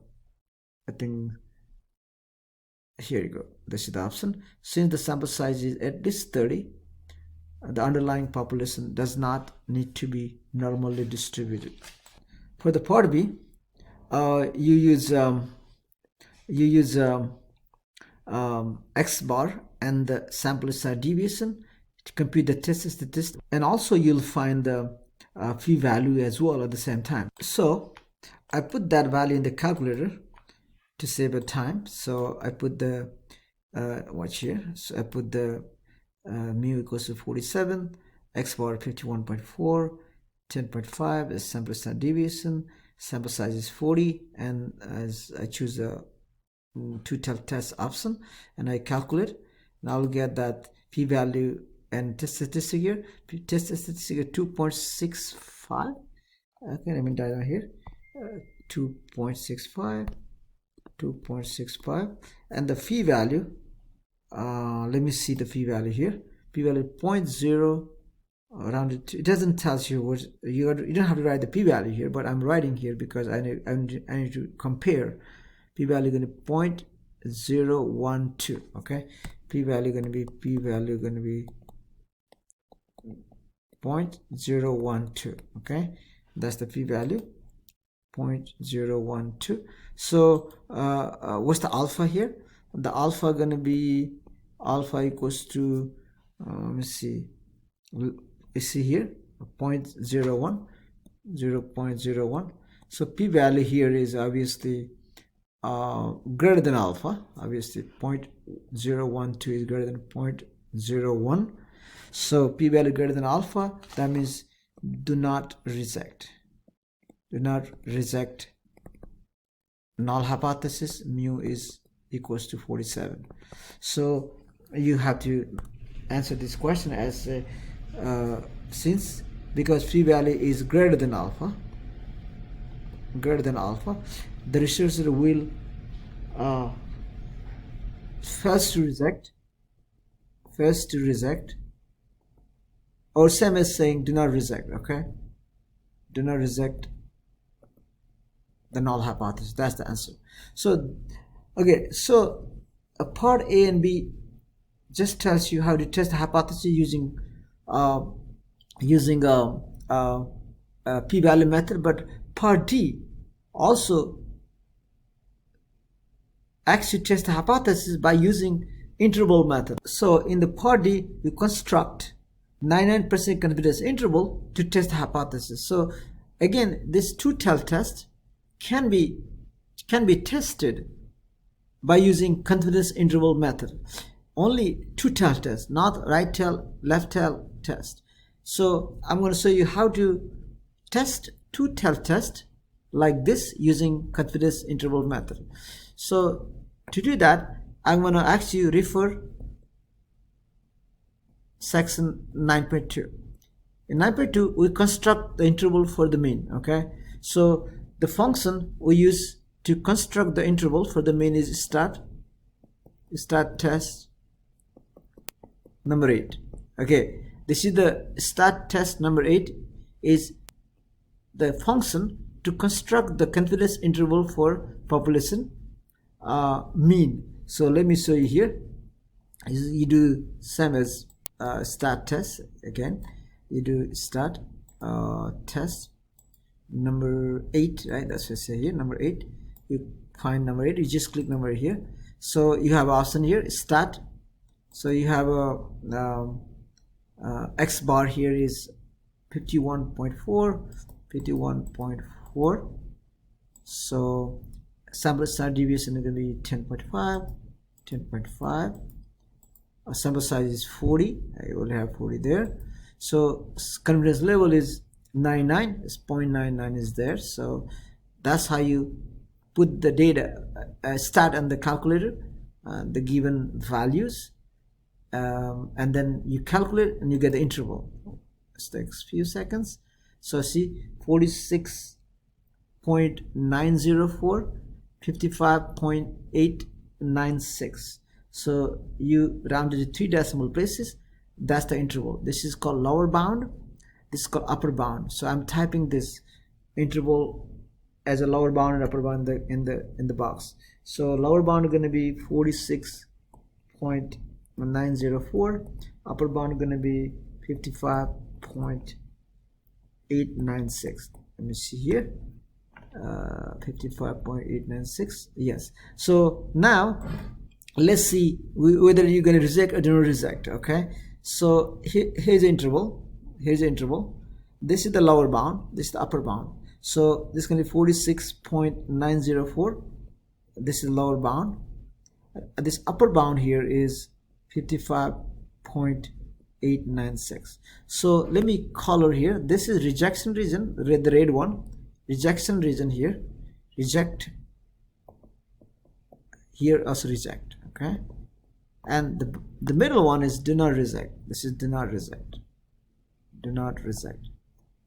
think here you go, this is the option. Since the sample size is at least 30, the underlying population does not need to be normally distributed. For the part B, you use X bar and the sample size deviation to compute the test statistics, and also you'll find the phi value as well at the same time. So I put that value in the calculator to save a time. So I put the watch here. So I put the mu equals to 47, X bar 51.4, 10.5 is sample size deviation, sample size is 40, and as I choose the two-tail test option and I calculate, and I'll get that p-value and test statistic here. Test statistic is 2.65. Okay, let me dial down here. 2.65, and the phi value. Let me see the phi value here. Phi value 0.0 rounded to, it doesn't tell you what you don't have to write the p value here, but I'm writing here because I need to compare. P value going to be 0.012. okay, p value going to be 0.012. okay, that's the p value, 0.012. So what's the alpha here? the alpha gonna be alpha equals to let me see, you see here 0.01, 0.01. So p-value here is obviously greater than alpha. Obviously 0.012 is greater than 0.01. So p-value greater than alpha, that means do not reject null hypothesis. Mu is equals to 47. So you have to answer this question as since because p-value is greater than alpha, the researcher will first to reject, or same as saying do not reject. Okay, do not reject the null hypothesis. That's the answer. So okay, so part A and B just tells you how to test the hypothesis using p-value method, but part D also actually test the hypothesis by using interval method. So in the part D, we construct 99% confidence interval to test the hypothesis. So again, this two-tailed test can be tested by using confidence interval method. Only two-tailed test, not right tail, left tail test. So I'm going to show you how to test two-tailed test like this using confidence interval method. So to do that, I'm going to ask you refer section 9.2. In 9.2, we construct the interval for the mean. Okay, so the function we use to construct the interval for the mean is start test number 8. Okay, this is the start test number 8 is the function to construct the confidence interval for population mean. So let me show you here. You do same as start test. Again, you do start test number 8, right? That's what I say here, number 8. You find number 8, you just click number here. So you have option here, start. So you have a x bar here is 51.4. So sample size deviation is going to be 10.5. Sample size is 40. I will have 40 there. So confidence level is 99. It's 0.99 is there. So that's how you put the data start on the calculator, the given values, and then you calculate and you get the interval. It takes a few seconds. So see 46.904, 55.896. So you rounded to 3 decimal places. That's the interval. This is called lower bound, this is called upper bound. So I'm typing this interval as a lower bound and upper bound in the box. So lower bound is going to be 46.904, upper bound is going to be 55.896. let me see here, 55.896. yes. So now let's see whether you're going to reject or do not reject. Okay, so here's the interval. This is the lower bound, this is the upper bound. So this is going to be 46.904. this is lower bound. This upper bound here is 55.896. so let me color here. This is rejection region, the red one, rejection region here, reject here, also reject. Okay, and the middle one is do not reject. This is do not reject.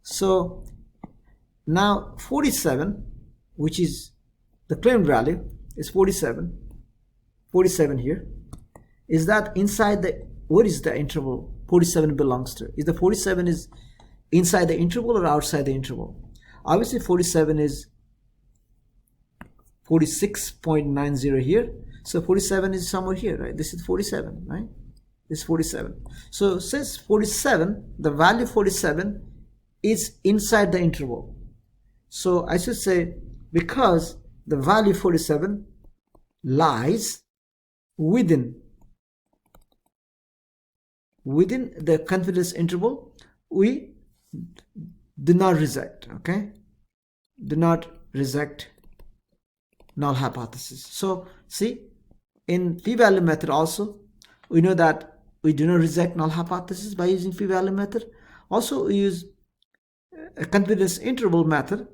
So now 47, which is the claimed value, is 47 here. Is that inside the, what is the interval 47 belongs to? Is the 47 is inside the interval or outside the interval? Obviously 47 is 46.90 here. So 47 is somewhere here, right? This is 47, right? This is 47. So since 47, the value 47 is inside the interval. So I should say, because the value 47 lies within the confidence interval, we do not reject, okay? Do not reject null hypothesis. So see, in p-value method also, we know that we do not reject null hypothesis by using p-value method. Also, we use a confidence interval method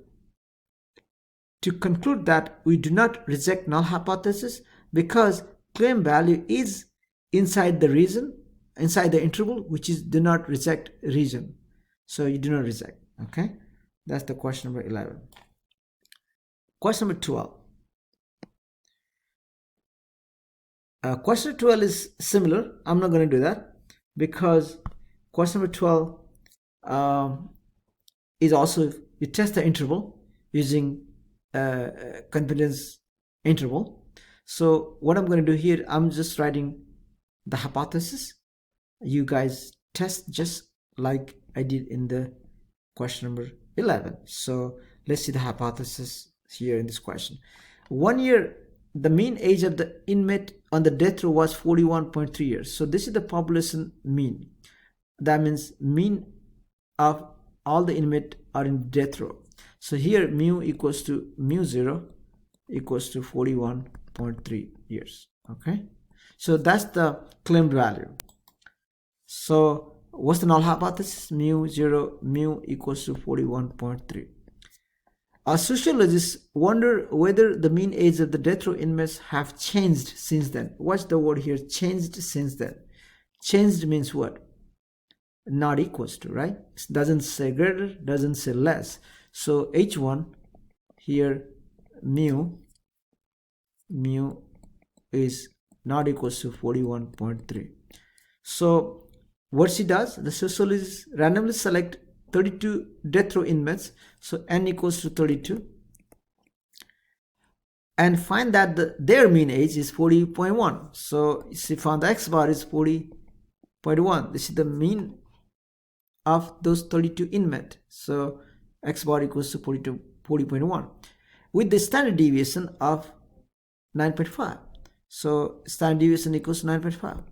to conclude that we do not reject null hypothesis because claim value is inside the region, inside the interval, which is do not reject region. So you do not reject, okay? That's the question number 11. Question number 12. Question 12 is similar. I'm not going to do that because question number 12 is also, you test the interval using confidence interval. So what I'm going to do here, I'm just writing the hypothesis. You guys test just like I did in the question number 11. So let's see the hypothesis here in this question. 1 year, the mean age of the inmate on the death row was 41.3 years. So this is the population mean. That means mean of all the inmates are in death row. So here mu equals to mu 0 equals to 41.3 years. Okay, so that's the claimed value. So what's the null hypothesis? Mu 0, mu equals to 41.3. Sociologists wonder whether the mean age of the death row inmates have changed since then. Watch the word here, changed since then. Changed means what? Not equals to, right? It doesn't say greater, doesn't say less. So H1 here, mu is not equals to 41.3. So what she does, the sociologists randomly select 32 death row inmates, so n equals to 32, and find that their mean age is 40.1. So she found the x bar is 40.1. This is the mean of those 32 inmates. So x bar equals to 40.1 with the standard deviation of 9.5. So standard deviation equals 9.5.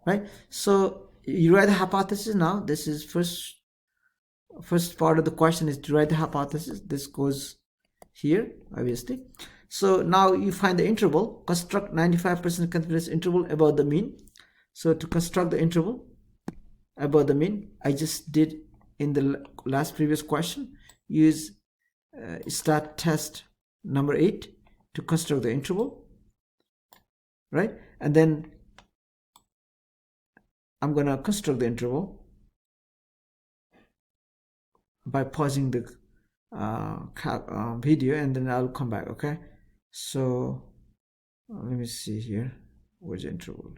Right? So you write the hypothesis now. This is first part of the question is to write the hypothesis. This goes here, obviously. So now you find the interval, construct 95% confidence interval about the mean. So to construct the interval about the mean, I just did in the last previous question, use start test number 8 to construct the interval, right? And then I'm gonna construct the interval by pausing the video, and then I'll come back. Okay, so let me see here. Where's the interval?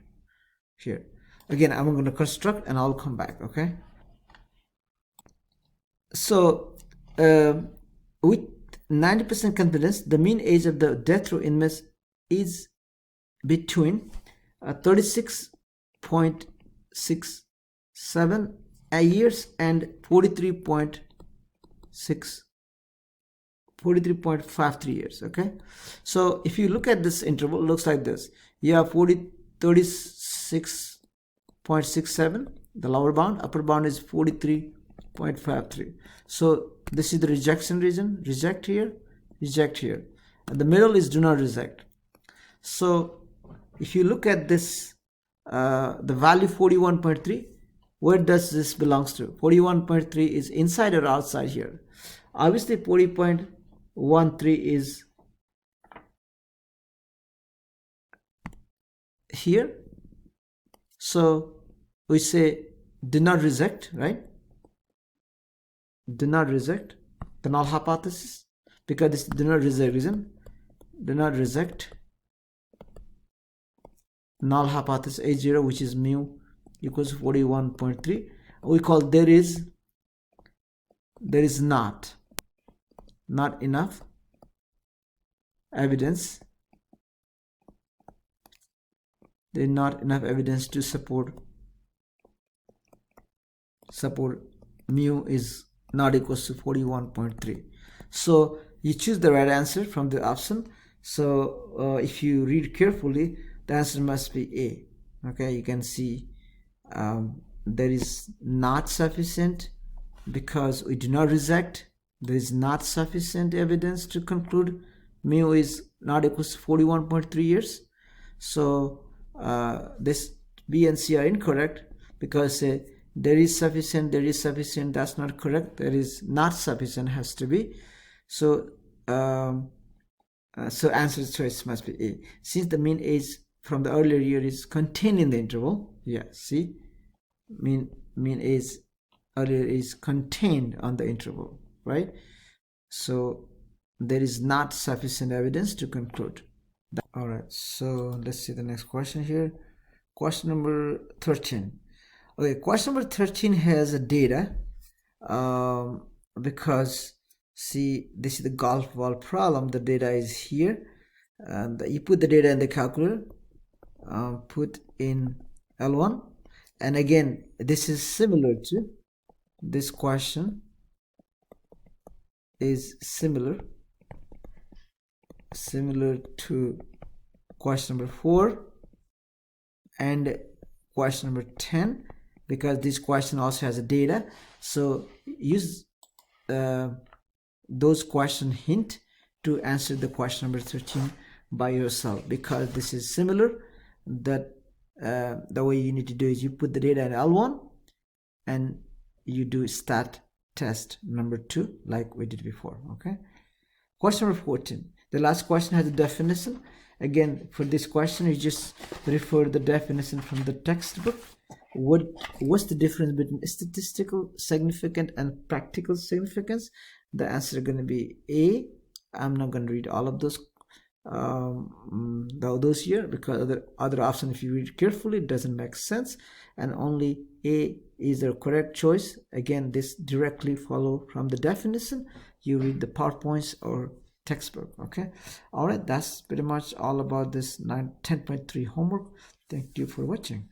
Here. Again, I'm going to construct and I'll come back. Okay, so with 90% confidence, the mean age of the death row inmates is between 36.67 years and 43.53 years. Okay, so if you look at this interval, it looks like this. You have 36.67, the lower bound, upper bound is 43.53. So this is the rejection region, reject here, and the middle is do not reject. So if you look at this, the value 41.3, where does this belongs to? 41.3 is inside or outside here? Obviously 40.13 is here. So we say do not reject, right? Do not reject the null hypothesis, because this do not reject reason. Do not reject null hypothesis H0, which is mu equals 41.3. We call there is not enough evidence. There is not enough evidence to support mu is not equals to 41.3. So you choose the right answer from the option. So if you read carefully, the answer must be A. Okay, you can see there is not sufficient because we do not reject. There is not sufficient evidence to conclude mu is not equals to 41.3 years. So this B and C are incorrect because there is sufficient, that's not correct. There is not sufficient has to be. So so answer choice must be A. Since the mean age from the earlier year is contained in the interval, yeah, see, mean age earlier is contained on the interval, right? So there is not sufficient evidence to conclude. All right, so let's see the next question here. Question number 13. Okay, question number 13 has a data because see, this is the golf ball problem. The data is here, and you put the data in the calculator, put in L1, and again this is similar to this question, is similar to question number 4 and question number 10, because this question also has a data. So use those question hint to answer the question number 13 by yourself, because this is similar. That the way you need to do is you put the data in L1 and you do stat test number 2 like we did before. Okay, question number 14. The last question has a definition. Again, for this question you just refer the definition from the textbook. What's the difference between statistical significance and practical significance? The answer is going to be A. I'm not going to read all of those here, because other option, if you read carefully, it doesn't make sense, and only A is the correct choice. Again, this directly follow from the definition. You read the PowerPoints or textbook. Okay, all right, that's pretty much all about this 10.3 homework. Thank you for watching.